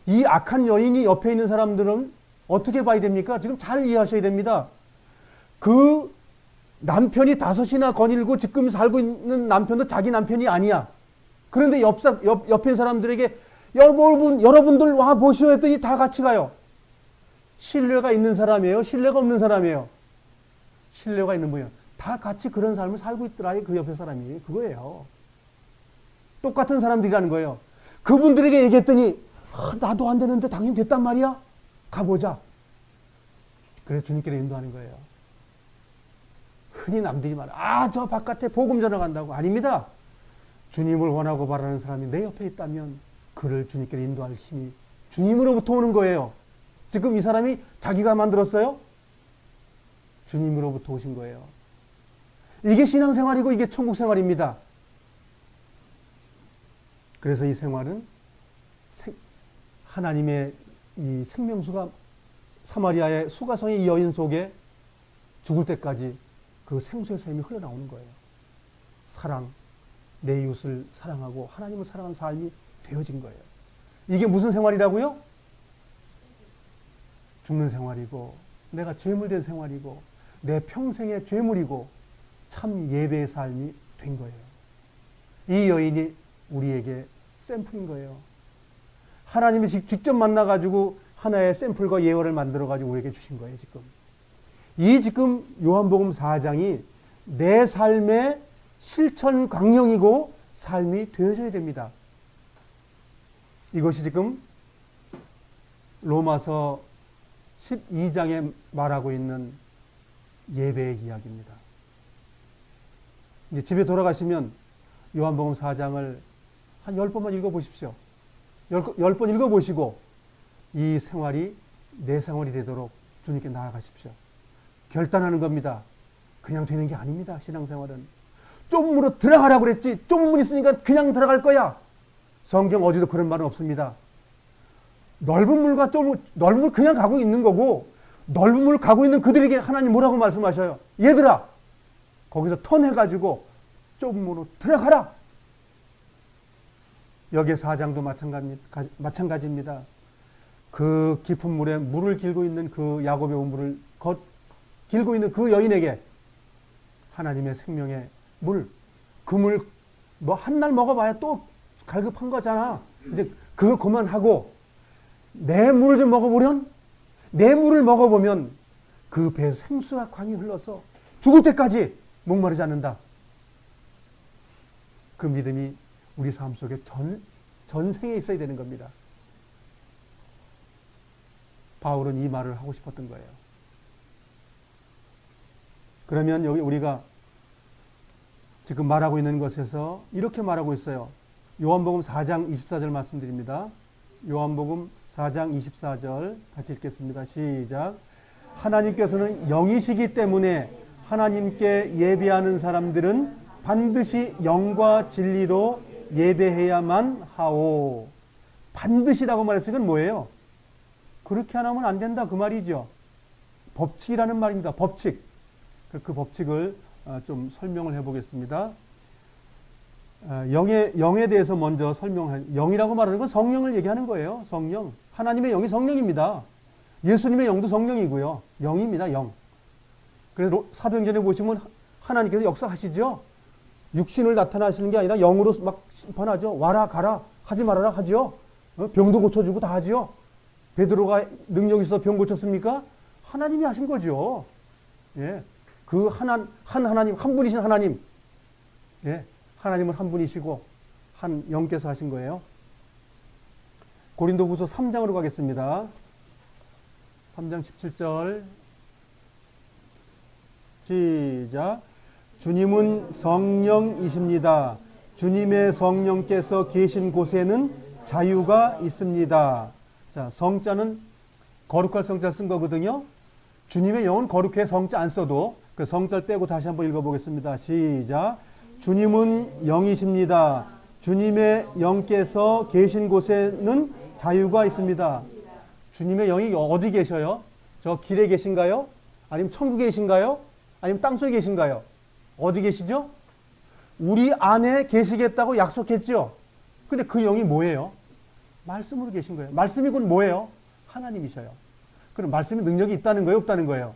이 악한 여인이 옆에 있는 사람들은 어떻게 봐야 됩니까? 지금 잘 이해하셔야 됩니다. 그 남편이 5이나 거닐고 지금 살고 있는 남편도 자기 남편이 아니야. 그런데 옆에 사람들에게 여러분들 와 보시오 했더니 다 같이 가요. 신뢰가 있는 사람이에요? 신뢰가 없는 사람이에요? 신뢰가 있는 분이에요. 다 같이 그런 삶을 살고 있더라. 그 옆에 사람이. 그거예요. 똑같은 사람들이라는 거예요. 그분들에게 얘기했더니 나도 안 되는데 당신 됐단 말이야? 가보자. 그래서 주님께로 인도하는 거예요. 흔히 남들이 말해, 저 바깥에 복음 전화 간다고. 아닙니다. 주님을 원하고 바라는 사람이 내 옆에 있다면 그를 주님께로 인도할 힘이 주님으로부터 오는 거예요. 지금 이 사람이 자기가 만들었어요? 주님으로부터 오신 거예요. 이게 신앙생활이고 이게 천국생활입니다. 그래서 이 생활은 하나님의 이 생명수가 사마리아의 수가성의 이 여인 속에 죽을 때까지 그 생수의 샘이 흘러나오는 거예요. 사랑, 내 이웃을 사랑하고 하나님을 사랑하는 삶이 되어진 거예요. 이게 무슨 생활이라고요? 죽는 생활이고 내가 죄물된 생활이고 내 평생의 죄물이고 참 예배의 삶이 된 거예요. 이 여인이 우리에게 샘플인 거예요. 하나님이 직접 만나가지고 하나의 샘플과 예화를 만들어가지고 우리에게 주신 거예요, 지금. 지금 요한복음 4장이 내 삶의 실천 강령이고 삶이 되어져야 됩니다. 이것이 지금 로마서 12장에 말하고 있는 예배의 이야기입니다. 이제 집에 돌아가시면 요한복음 4장을 한 10번만 읽어보십시오. 10번 읽어보시고 이 생활이 내 생활이 되도록 주님께 나아가십시오. 결단하는 겁니다. 그냥 되는 게 아닙니다. 신앙생활은. 좁은 문으로 들어가라고 그랬지. 좁은 문 있으니까 그냥 들어갈 거야. 성경 어디도 그런 말은 없습니다. 넓은 물과 넓은 물 그냥 가고 있는 거고 넓은 물 가고 있는 그들에게 하나님 뭐라고 말씀하셔요? 얘들아 거기서 턴해가지고 좁은 문으로 들어가라. 여기에 4장도 마찬가지입니다. 그 깊은 물에 물을 길고 있는 그 야곱의 우물을 길고 있는 그 여인에게 하나님의 생명의 물, 그 물 뭐 한 날 먹어봐야 또 갈급한 거잖아. 이제 그거 그만하고 내 물을 좀 먹어보련 내 물을 먹어보면 그 배에 생수가 광이 흘러서 죽을 때까지 목마르지 않는다. 그 믿음이 우리 삶 속에 전생에 있어야 되는 겁니다. 바울은 이 말을 하고 싶었던 거예요. 그러면 여기 우리가 지금 말하고 있는 것에서 이렇게 말하고 있어요. 요한복음 4장 24절 말씀드립니다. 요한복음 4장 24절 같이 읽겠습니다. 시작. 하나님께서는 영이시기 때문에 하나님께 예배하는 사람들은 반드시 영과 진리로 예배해야만 하오. 반드시라고 말했으니까 뭐예요? 그렇게 안 하면 안 된다 그 말이죠. 법칙이라는 말입니다. 법칙. 그 법칙을 좀 설명을 해보겠습니다. 영에 대해서 먼저 영이라고 말하는 건 성령을 얘기하는 거예요. 성령. 하나님의 영이 성령입니다. 예수님의 영도 성령이고요. 영입니다. 영. 그래서 사도행전에 보시면 하나님께서 역사하시죠. 육신을 나타나시는 게 아니라 영으로 막 심판하죠. 와라 가라 하지 말아라 하죠. 병도 고쳐주고 다 하죠. 베드로가 능력이 있어 병 고쳤습니까? 하나님이 하신 거죠. 예. 그 하나님, 한 분이신 하나님. 예. 하나님은 한 분이시고 한 영께서 하신 거예요. 고린도후서 3장으로 가겠습니다. 3장 17절 시작. 주님은 성령이십니다. 주님의 성령께서 계신 곳에는 자유가 있습니다. 자, 성자는 거룩할 성자 쓴 거거든요. 주님의 영은 거룩해 성자 안 써도 그 성자를 빼고 다시 한번 읽어보겠습니다. 시작. 주님은 영이십니다. 주님의 영께서 계신 곳에는 자유가 있습니다. 주님의 영이 어디 계셔요? 저 길에 계신가요? 아니면 천국에 계신가요? 아니면 땅속에 계신가요? 어디 계시죠? 우리 안에 계시겠다고 약속했죠? 근데 그 영이 뭐예요? 말씀으로 계신 거예요. 말씀이 곧 뭐예요? 하나님이셔요. 그럼 말씀이 능력이 있다는 거예요? 없다는 거예요?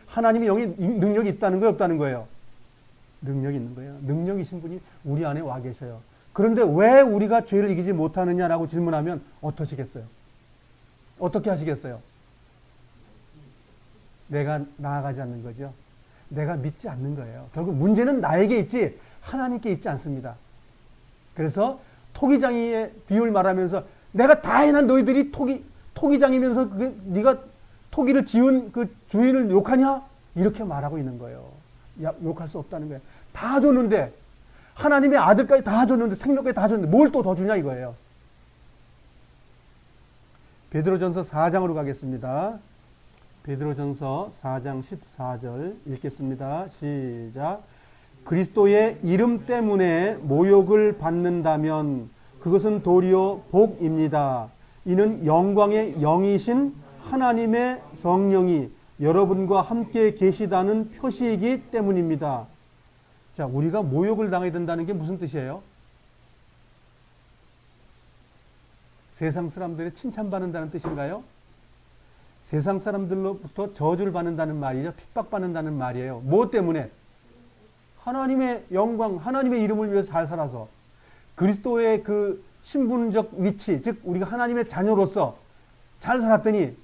하나님의 영이 능력이 있다는 거예요? 없다는 거예요? 능력이 있는 거예요. 능력이신 분이 우리 안에 와 계셔요. 그런데 왜 우리가 죄를 이기지 못하느냐라고 질문하면 어떠시겠어요? 어떻게 하시겠어요? 내가 나아가지 않는 거죠. 내가 믿지 않는 거예요. 결국 문제는 나에게 있지 하나님께 있지 않습니다. 그래서 토기장이의 비유를 말하면서 내가 다 해난 너희들이 토기장이면서 네가 토기를 지은 그 주인을 욕하냐? 이렇게 말하고 있는 거예요. 욕할 수 없다는 거예요. 다 줬는데 하나님의 아들까지 다 줬는데 생명까지 다 줬는데 뭘 또 더 주냐 이거예요. 베드로전서 4장으로 가겠습니다. 베드로전서 4장 14절 읽겠습니다. 시작. 그리스도의 이름 때문에 모욕을 받는다면 그것은 도리어 복입니다. 이는 영광의 영이신 하나님의 성령이 여러분과 함께 계시다는 표시이기 때문입니다. 자, 우리가 모욕을 당해야 된다는 게 무슨 뜻이에요? 세상 사람들의 칭찬받는다는 뜻인가요? 세상 사람들로부터 저주를 받는다는 말이죠. 핍박받는다는 말이에요. 뭐 때문에? 하나님의 영광, 하나님의 이름을 위해서 잘 살아서 그리스도의 그 신분적 위치, 즉 우리가 하나님의 자녀로서 잘 살았더니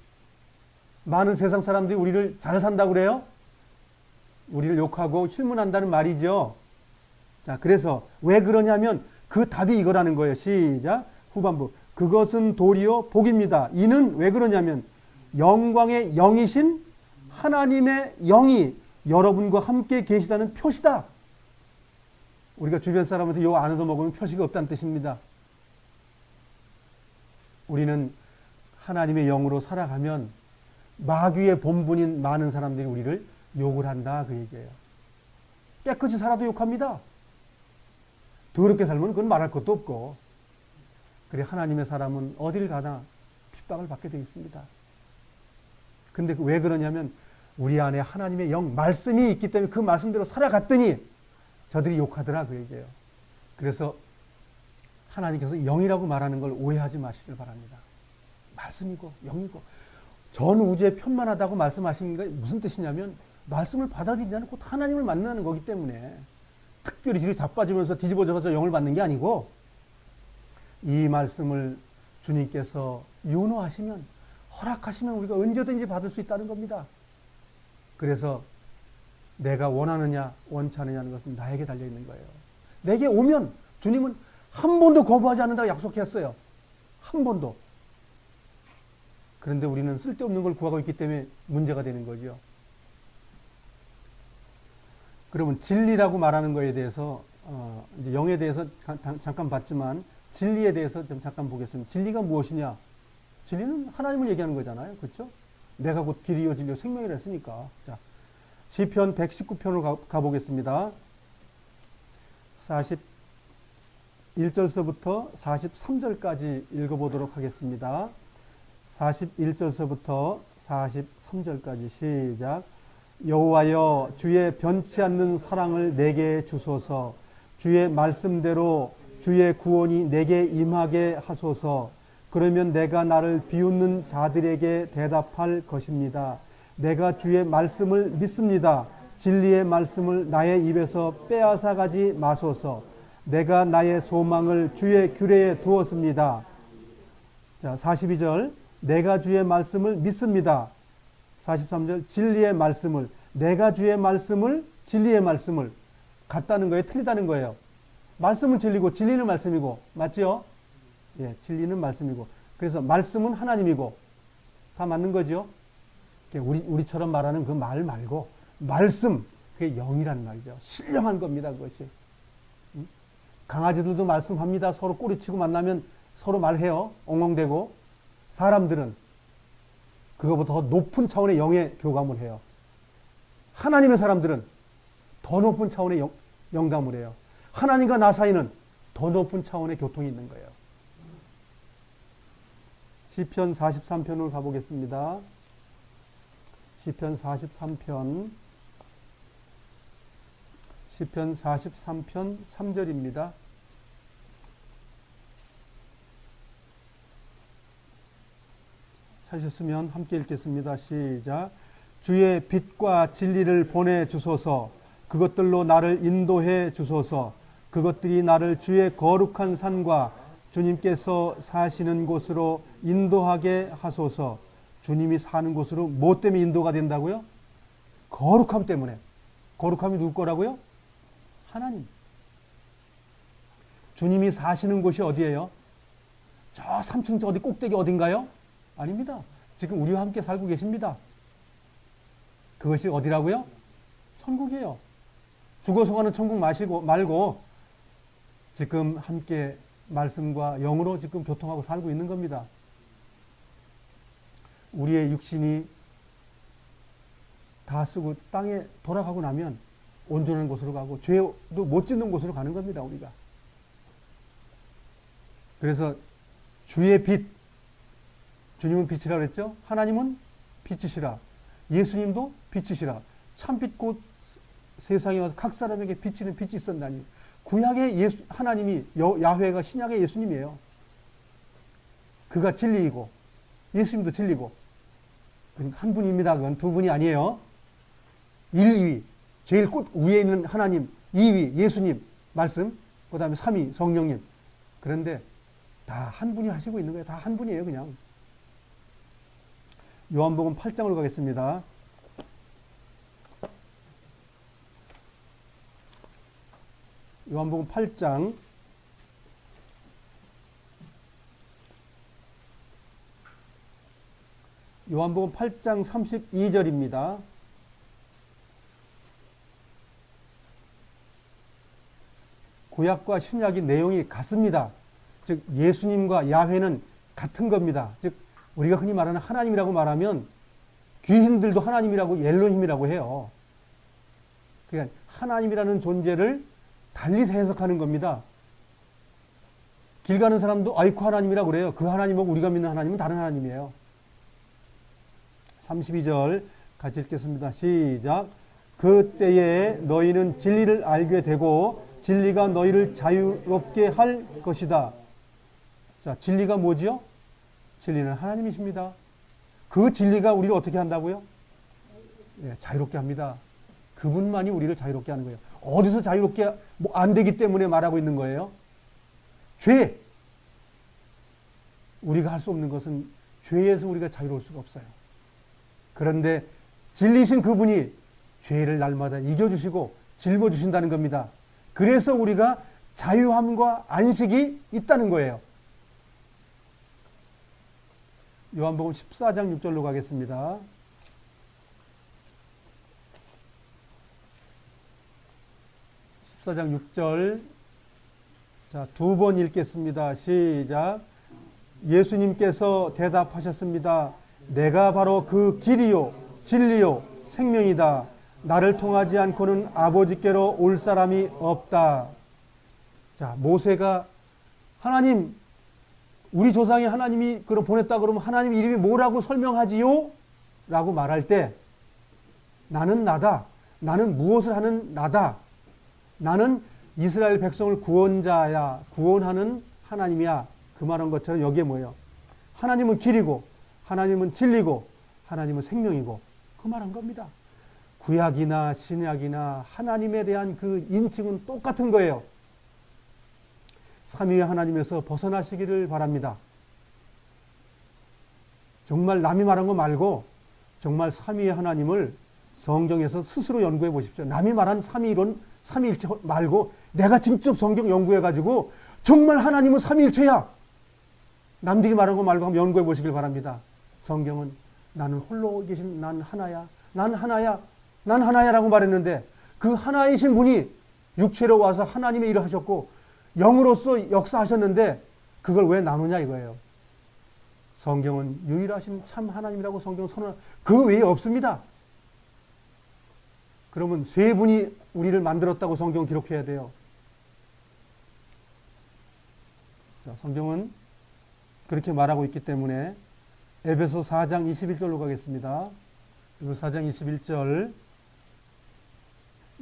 많은 세상 사람들이 우리를 잘 산다고 그래요? 우리를 욕하고 힐문한다는 말이죠. 자, 그래서 왜 그러냐면 그 답이 이거라는 거예요. 시작. 후반부. 그것은 도리어 복입니다. 이는 왜 그러냐면 영광의 영이신 하나님의 영이 여러분과 함께 계시다는 표시다. 우리가 주변 사람한테 욕 안 얻어먹으면 표시가 없다는 뜻입니다. 우리는 하나님의 영으로 살아가면 마귀의 본분인 많은 사람들이 우리를 욕을 한다 그 얘기예요. 깨끗이 살아도 욕합니다. 더럽게 살면 그건 말할 것도 없고. 그래 하나님의 사람은 어딜 가나 핍박을 받게 되어 있습니다. 근데 왜 그러냐면 우리 안에 하나님의 영, 말씀이 있기 때문에 그 말씀대로 살아갔더니 저들이 욕하더라 그 얘기예요. 그래서 하나님께서 영이라고 말하는 걸 오해하지 마시길 바랍니다. 말씀이고 영이고 전 우주에 편만하다고 말씀하신 게 무슨 뜻이냐면 말씀을 받아들이지 않고 곧 하나님을 만나는 거기 때문에 특별히 뒤로 자빠지면서 뒤집어져서 영을 받는 게 아니고 이 말씀을 주님께서 윤호하시면 허락하시면 우리가 언제든지 받을 수 있다는 겁니다. 그래서 내가 원하느냐 원치 않느냐는 것은 나에게 달려있는 거예요. 내게 오면 주님은 한 번도 거부하지 않는다고 약속했어요. 한 번도. 그런데 우리는 쓸데없는 걸 구하고 있기 때문에 문제가 되는 거죠. 그러면 진리라고 말하는 거에 대해서 이제 영에 대해서 잠깐 봤지만 진리에 대해서 좀 잠깐 보겠습니다. 진리가 무엇이냐? 진리는 하나님을 얘기하는 거잖아요. 그렇죠? 내가 곧 길이요 진리요 생명이라 했으니까. 자, 시편 119편으로 가보겠습니다. 41절서부터 43절까지 읽어보도록 하겠습니다. 41절서부터 43절까지 시작. 여호와여 주의 변치 않는 사랑을 내게 주소서. 주의 말씀대로 주의 구원이 내게 임하게 하소서. 그러면 내가 나를 비웃는 자들에게 대답할 것입니다. 내가 주의 말씀을 믿습니다. 진리의 말씀을 나의 입에서 빼앗아가지 마소서. 내가 나의 소망을 주의 규례에 두었습니다. 자, 42절. 내가 주의 말씀을 믿습니다. 43절. 진리의 말씀을. 내가 주의 말씀을, 진리의 말씀을. 같다는 거예요? 틀리다는 거예요? 말씀은 진리고 진리는 말씀이고. 맞죠? 예, 진리는 말씀이고. 그래서 말씀은 하나님이고. 다 맞는 거죠? 우리처럼 말하는 그 말 말고 말씀, 그게 영이라는 말이죠. 신령한 겁니다, 그것이. 강아지들도 말씀합니다. 서로 꼬리치고 만나면 서로 말해요. 엉엉대고. 사람들은 그거보다 더 높은 차원의 영의 교감을 해요. 하나님의 사람들은 더 높은 차원의 영감을 해요. 하나님과 나 사이는 더 높은 차원의 교통이 있는 거예요. 시편 43편으로 가보겠습니다. 시편 43편 3절입니다. 찾으셨으면 함께 읽겠습니다. 시작. 주의 빛과 진리를 보내주소서. 그것들로 나를 인도해 주소서. 그것들이 나를 주의 거룩한 산과 주님께서 사시는 곳으로 인도하게 하소서. 주님이 사는 곳으로 뭐 때문에 인도가 된다고요? 거룩함 때문에. 거룩함이 누구 거라고요? 하나님. 주님이 사시는 곳이 어디예요? 저 3층 어디 꼭대기 어딘가요? 아닙니다. 지금 우리와 함께 살고 계십니다. 그것이 어디라고요? 천국이에요. 죽어서 가는 천국 말고 지금 함께 말씀과 영으로 지금 교통하고 살고 있는 겁니다. 우리의 육신이 다 쓰고 땅에 돌아가고 나면 온전한 곳으로 가고 죄도 못 짓는 곳으로 가는 겁니다, 우리가. 그래서 주의 빛, 주님은 빛이라 그랬죠? 하나님은 빛이시라. 예수님도 빛이시라. 참빛 곧 세상에 와서 각 사람에게 비치는 빛이 있었나니. 구약의 하나님이 야훼가 신약의 예수님이에요. 그가 진리이고 예수님도 진리고 한 분입니다. 그건 두 분이 아니에요. 1, 2위 제일 꽃 위에 있는 하나님, 2위 예수님 말씀, 그 다음에 3위 성령님. 그런데 다 한 분이 하시고 있는 거예요. 다 한 분이에요, 그냥. 요한복음 8장으로 가겠습니다. 요한복음 8장 요한복음 8장 32절입니다. 구약과 신약의 내용이 같습니다. 즉 예수님과 야훼는 같은 겁니다. 즉 우리가 흔히 말하는 하나님이라고 말하면 귀신들도 하나님이라고 엘로힘이라고 해요. 그러니까 하나님이라는 존재를 달리 해석하는 겁니다. 길 가는 사람도 아이쿠 하나님이라고 그래요. 그 하나님하고 우리가 믿는 하나님은 다른 하나님이에요. 32절 같이 읽겠습니다. 시작. 그때에 너희는 진리를 알게 되고 진리가 너희를 자유롭게 할 것이다. 자, 진리가 뭐지요? 진리는 하나님이십니다. 그 진리가 우리를 어떻게 한다고요? 네, 자유롭게 합니다. 그분만이 우리를 자유롭게 하는 거예요. 어디서 자유롭게 안 되기 때문에 말하고 있는 거예요? 죄. 우리가 할 수 없는 것은 죄에서 우리가 자유로울 수가 없어요. 그런데 진리신 그분이 죄를 날마다 이겨주시고 짊어주신다는 겁니다. 그래서 우리가 자유함과 안식이 있다는 거예요. 요한복음 14장 6절로 가겠습니다. 장 6절. 자, 두 번 읽겠습니다. 시작. 예수님께서 대답하셨습니다. 내가 바로 그 길이요 진리요 생명이다. 나를 통하지 않고는 아버지께로 올 사람이 없다. 자, 모세가 하나님, 우리 조상이 하나님이 그럼 보냈다 그러면 하나님 이름이 뭐라고 설명하지요? 라고 말할 때 나는 나다. 나는 무엇을 하는 나다. 나는 이스라엘 백성을 구원자야, 구원하는 하나님이야. 그 말한 것처럼 여기에 뭐예요? 하나님은 길이고, 하나님은 진리고, 하나님은 생명이고, 그 말한 겁니다. 구약이나 신약이나 하나님에 대한 그 인칭은 똑같은 거예요. 삼위의 하나님에서 벗어나시기를 바랍니다. 정말 남이 말한 거 말고 정말 삼위의 하나님을 성경에서 스스로 연구해 보십시오. 남이 말한 삼위이론, 삼위일체 말고 내가 직접 성경 연구해가지고 정말 하나님은 삼위일체야. 남들이 말한 거 말고 한번 연구해 보시길 바랍니다. 성경은 나는 홀로 계신 난 하나야. 난 하나야. 난 하나야라고 말했는데 그 하나이신 분이 육체로 와서 하나님의 일을 하셨고 영으로서 역사하셨는데 그걸 왜 나누냐 이거예요. 성경은 유일하신 참 하나님이라고 성경 선언, 그 외에 없습니다. 그러면 세 분이 우리를 만들었다고 성경 기록해야 돼요. 자, 성경은 그렇게 말하고 있기 때문에 에베소 4장 21절로 가겠습니다. 에베소 4장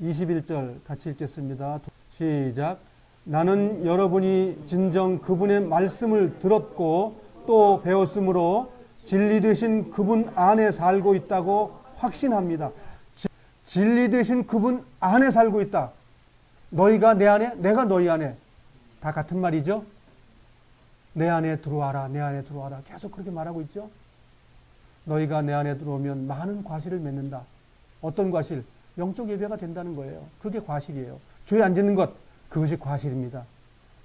21절 같이 읽겠습니다. 시작. 나는 여러분이 진정 그분의 말씀을 들었고 또 배웠으므로 진리 되신 그분 안에 살고 있다고 확신합니다. 진리 되신 그분 안에 살고 있다. 너희가 내 안에, 내가 너희 안에. 다 같은 말이죠. 내 안에 들어와라, 내 안에 들어와라. 계속 그렇게 말하고 있죠. 너희가 내 안에 들어오면 많은 과실을 맺는다. 어떤 과실? 영적 예배가 된다는 거예요. 그게 과실이에요. 죄 안 짓는 것, 그것이 과실입니다.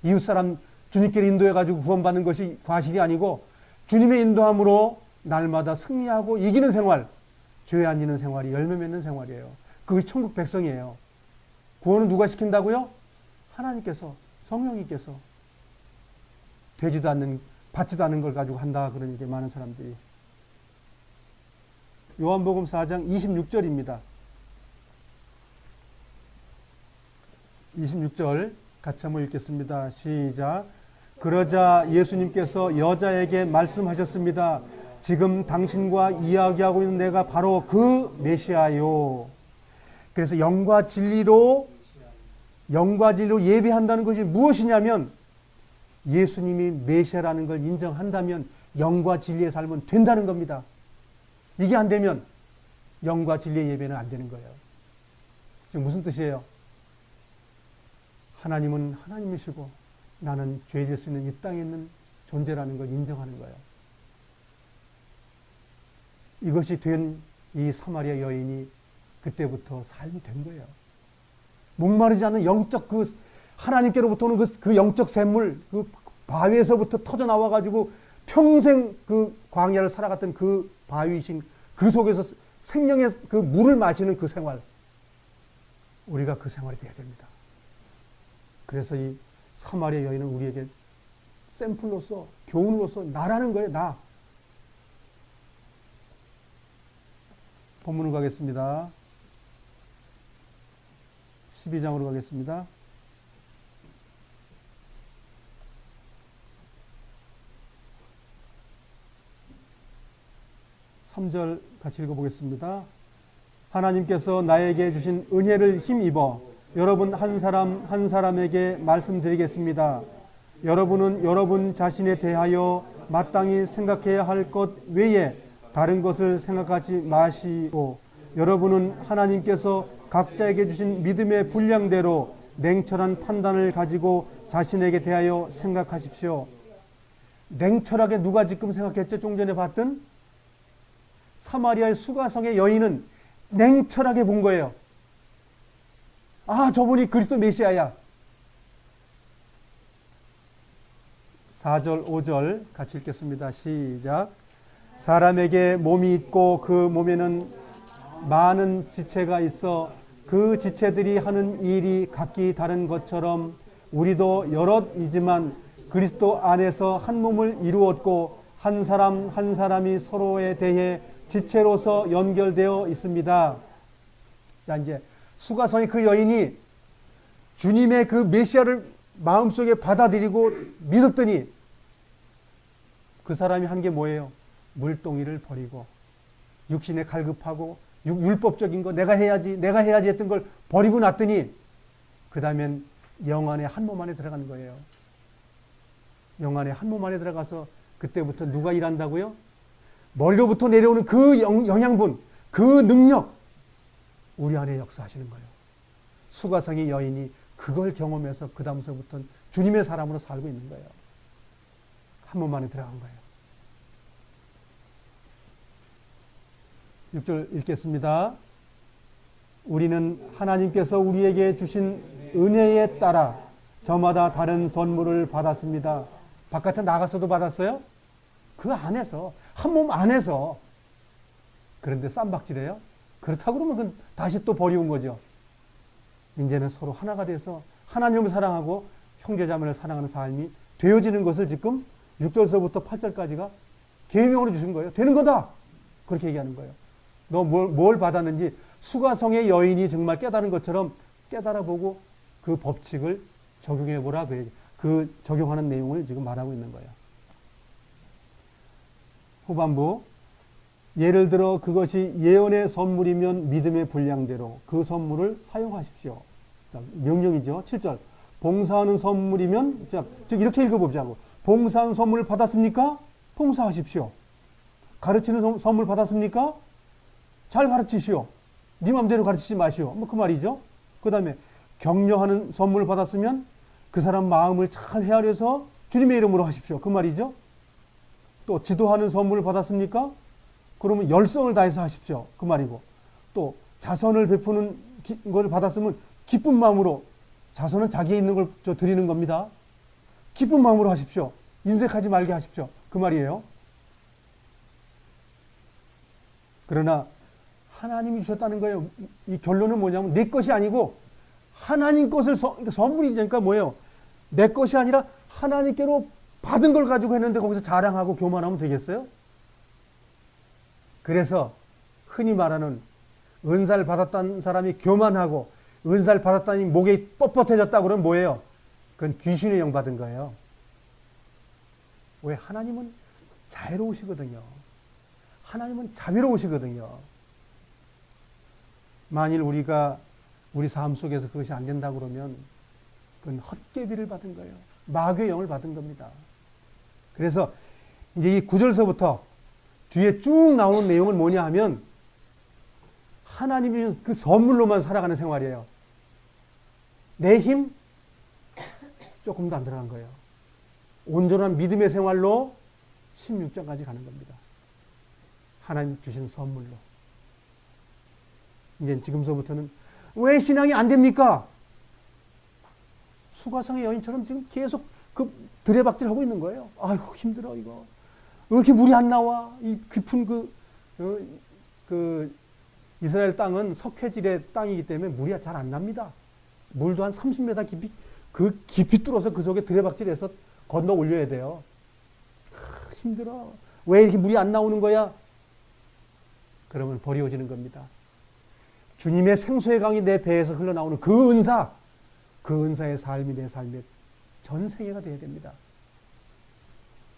이웃사람 주님께 인도해가지고 구원받는 것이 과실이 아니고 주님의 인도함으로 날마다 승리하고 이기는 생활, 죄 안 짓는 생활이 열매 맺는 생활이에요. 그것이 천국 백성이에요. 구원은 누가 시킨다고요? 하나님께서, 성령님께서. 되지도 않는, 받지도 않는 걸 가지고 한다 그러니까 많은 사람들이. 요한복음 4장 26절입니다. 26절 같이 한번 읽겠습니다. 시작. 그러자 예수님께서 여자에게 말씀하셨습니다. 지금 당신과 이야기하고 있는 내가 바로 그 메시아요. 그래서 영과 진리로 예배한다는 것이 무엇이냐면 예수님이 메시아라는 걸 인정한다면 영과 진리의 삶은 된다는 겁니다. 이게 안 되면 영과 진리의 예배는 안 되는 거예요. 지금 무슨 뜻이에요? 하나님은 하나님이시고 나는 죄질 수 있는 이 땅에 있는 존재라는 걸 인정하는 거예요. 이것이 된 이 사마리아 여인이 그때부터 삶이 된 거예요. 목마르지 않는 영적 하나님께로부터 오는 그 영적 샘물, 그 바위에서부터 터져 나와가지고 평생 그 광야를 살아갔던 그 바위이신 그 속에서 생명의 그 물을 마시는 그 생활. 우리가 그 생활이 돼야 됩니다. 그래서 이 사마리아 여인은 우리에게 샘플로서, 교훈으로서 나라는 거예요, 나. 본문으로 가겠습니다. 12장으로 가겠습니다. 3절 같이 읽어보겠습니다. 하나님께서 나에게 주신 은혜를 힘입어 여러분 한 사람 한 사람에게 말씀드리겠습니다. 여러분은 여러분 자신에 대하여 마땅히 생각해야 할 것 외에 다른 것을 생각하지 마시고 여러분은 하나님께서 각자에게 주신 믿음의 분량대로 냉철한 판단을 가지고 자신에게 대하여 생각하십시오. 냉철하게 누가 지금 생각했죠? 좀 전에 봤던 사마리아의 수가성의 여인은 냉철하게 본 거예요. 아, 저분이 그리스도 메시아야. 4절, 5절 같이 읽겠습니다. 시작. 사람에게 몸이 있고 그 몸에는 많은 지체가 있어 그 지체들이 하는 일이 각기 다른 것처럼 우리도 여럿이지만 그리스도 안에서 한 몸을 이루었고 한 사람 한 사람이 서로에 대해 지체로서 연결되어 있습니다. 자, 이제 수가성의 그 여인이 주님의 그 메시아를 마음속에 받아들이고 믿었더니 그 사람이 한 게 뭐예요? 물동이를 버리고 육신에 갈급하고 율법적인 거 내가 해야지 했던 걸 버리고 났더니 그 다음엔 영 안에 한 몸 안에 들어가는 거예요. 영 안에 한 몸 안에 들어가서 그때부터 누가 일한다고요? 머리로부터 내려오는 그 영양분, 그 능력 우리 안에 역사하시는 거예요. 수가성의 여인이 그걸 경험해서 그 다음서부터는 주님의 사람으로 살고 있는 거예요. 한 몸 안에 들어간 거예요. 6절 읽겠습니다. 우리는 하나님께서 우리에게 주신 은혜에 따라 저마다 다른 선물을 받았습니다. 바깥에 나가서도 받았어요? 그 안에서, 한 몸 안에서. 그런데 쌈박질해요? 그렇다고 그러면 그건 다시 또 버리운 거죠. 이제는 서로 하나가 돼서 하나님을 사랑하고 형제자매를 사랑하는 삶이 되어지는 것을 지금 6절서부터 8절까지가 계명으로 주신 거예요. 되는 거다! 그렇게 얘기하는 거예요. 너 뭘 받았는지 수가성의 여인이 정말 깨달은 것처럼 깨달아보고 그 법칙을 적용해보라. 그 적용하는 내용을 지금 말하고 있는 거예요. 후반부. 예를 들어 그것이 예언의 선물이면 믿음의 분량대로 그 선물을 사용하십시오. 자, 명령이죠. 7절. 봉사하는 선물이면, 즉 이렇게 읽어보자고. 봉사하는 선물을 받았습니까? 봉사하십시오. 가르치는 선물 받았습니까? 잘 가르치시오. 네 맘대로 가르치지 마시오. 뭐 그 말이죠. 그 다음에 격려하는 선물을 받았으면 그 사람 마음을 잘 헤아려서 주님의 이름으로 하십시오. 그 말이죠. 또 지도하는 선물을 받았습니까? 그러면 열성을 다해서 하십시오. 그 말이고. 또 자선을 베푸는 걸 받았으면 기쁜 마음으로, 자선은 자기에 있는 걸 드리는 겁니다. 기쁜 마음으로 하십시오. 인색하지 말게 하십시오. 그 말이에요. 그러나 하나님이 주셨다는 거예요. 이 결론은 뭐냐면 내 것이 아니고 하나님 것을 선물이니까 뭐예요? 내 것이 아니라 하나님께로 받은 걸 가지고 했는데 거기서 자랑하고 교만하면 되겠어요? 그래서 흔히 말하는 은사를 받았다는 사람이 교만하고 은사를 받았다니 목이 뻣뻣해졌다 그러면 뭐예요? 그건 귀신의 영 받은 거예요. 왜? 하나님은 자애로우시거든요. 하나님은 자비로우시거든요. 만일 우리가 우리 삶 속에서 그것이 안 된다 그러면 그건 헛개비를 받은 거예요. 마귀의 영을 받은 겁니다. 그래서 이제 이 9절서부터 뒤에 쭉 나오는 내용은 뭐냐 하면 하나님이 그 선물로만 살아가는 생활이에요. 내 힘 조금도 안 들어간 거예요. 온전한 믿음의 생활로 16장까지 가는 겁니다. 하나님 주신 선물로. 이제 지금서부터는 왜 신앙이 안 됩니까? 수가성의 여인처럼 지금 계속 그 드레박질 하고 있는 거예요. 아유, 힘들어, 이거. 왜 이렇게 물이 안 나와? 이 깊은 그 이스라엘 땅은 석회질의 땅이기 때문에 물이 잘 안 납니다. 물도 한 30m 깊이, 그 깊이 뚫어서 그 속에 드레박질해서 건너 올려야 돼요. 힘들어. 왜 이렇게 물이 안 나오는 거야? 그러면 버리워지는 겁니다. 주님의 생수의 강이 내 배에서 흘러나오는 그 은사, 그 은사의 삶이 내 삶의 전생애가 되어야 됩니다.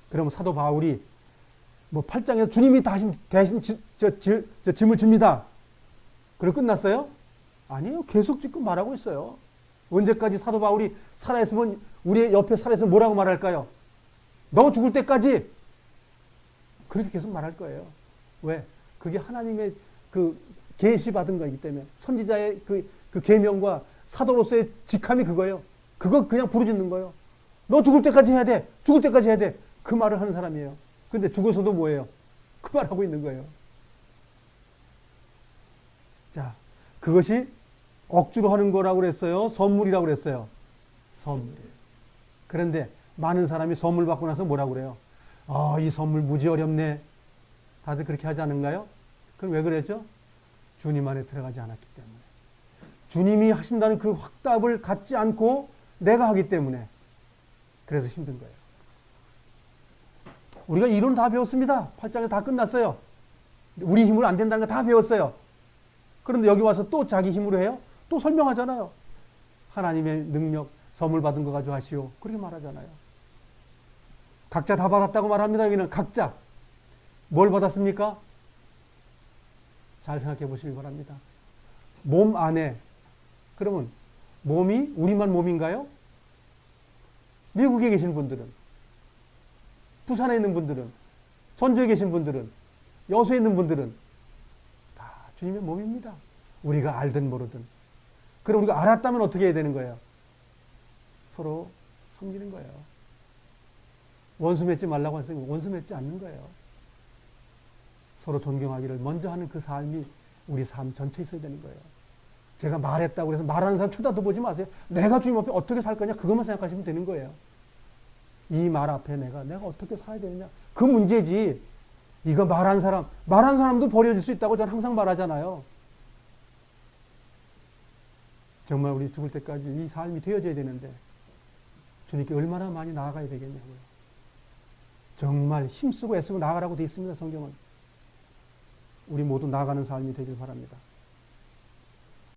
그러면 사도 바울이 뭐 8장에서 주님이 대신 짐을 집니다. 그럼 끝났어요? 아니에요. 계속 지금 말하고 있어요. 언제까지 사도 바울이 살아있으면, 우리 옆에 살아있으면 뭐라고 말할까요? 너 죽을 때까지 그렇게 계속 말할 거예요. 왜? 그게 하나님의 그 계시 받은 거이기 때문에, 선지자의 그 계명과 사도로서의 직함이 그거예요. 그거 그냥 부르짖는 거예요. 너 죽을 때까지 해야 돼. 죽을 때까지 해야 돼. 그 말을 하는 사람이에요. 근데 죽어서도 뭐예요? 그 말하고 있는 거예요. 자, 그것이 억지로 하는 거라고 그랬어요? 선물이라고 그랬어요? 선물. 그런데 많은 사람이 선물 받고 나서 뭐라고 그래요? 아, 이 선물 무지 어렵네. 다들 그렇게 하지 않은가요? 그럼 왜 그랬죠? 주님 안에 들어가지 않았기 때문에. 주님이 하신다는 그 확답을 갖지 않고 내가 하기 때문에. 그래서 힘든 거예요. 우리가 이론 다 배웠습니다. 8장에서 다 끝났어요. 우리 힘으로 안 된다는 거 다 배웠어요. 그런데 여기 와서 또 자기 힘으로 해요? 또 설명하잖아요. 하나님의 능력, 선물 받은 거 가지고 하시오. 그렇게 말하잖아요. 각자 다 받았다고 말합니다. 여기는 각자. 뭘 받았습니까? 잘 생각해 보시기 바랍니다. 몸 안에, 그러면 몸이 우리만 몸인가요? 미국에 계신 분들은, 부산에 있는 분들은, 전주에 계신 분들은, 여수에 있는 분들은 다 주님의 몸입니다. 우리가 알든 모르든. 그럼 우리가 알았다면 어떻게 해야 되는 거예요? 서로 섬기는 거예요. 원수 맺지 말라고 했으니 원수 맺지 않는 거예요. 서로 존경하기를 먼저 하는 그 삶이 우리 삶 전체에 있어야 되는 거예요. 제가 말했다고 해서 말하는 사람 쳐다도 보지 마세요. 내가 주님 앞에 어떻게 살 거냐, 그것만 생각하시면 되는 거예요. 이 말 앞에 내가 어떻게 살아야 되느냐, 그 문제지. 이거 말한 사람도 버려질 수 있다고 저는 항상 말하잖아요. 정말 우리 죽을 때까지 이 삶이 되어져야 되는데 주님께 얼마나 많이 나아가야 되겠냐고요. 정말 힘쓰고 애쓰고 나아가라고 되어 있습니다. 성경은. 우리 모두 나아가는 삶이 되길 바랍니다.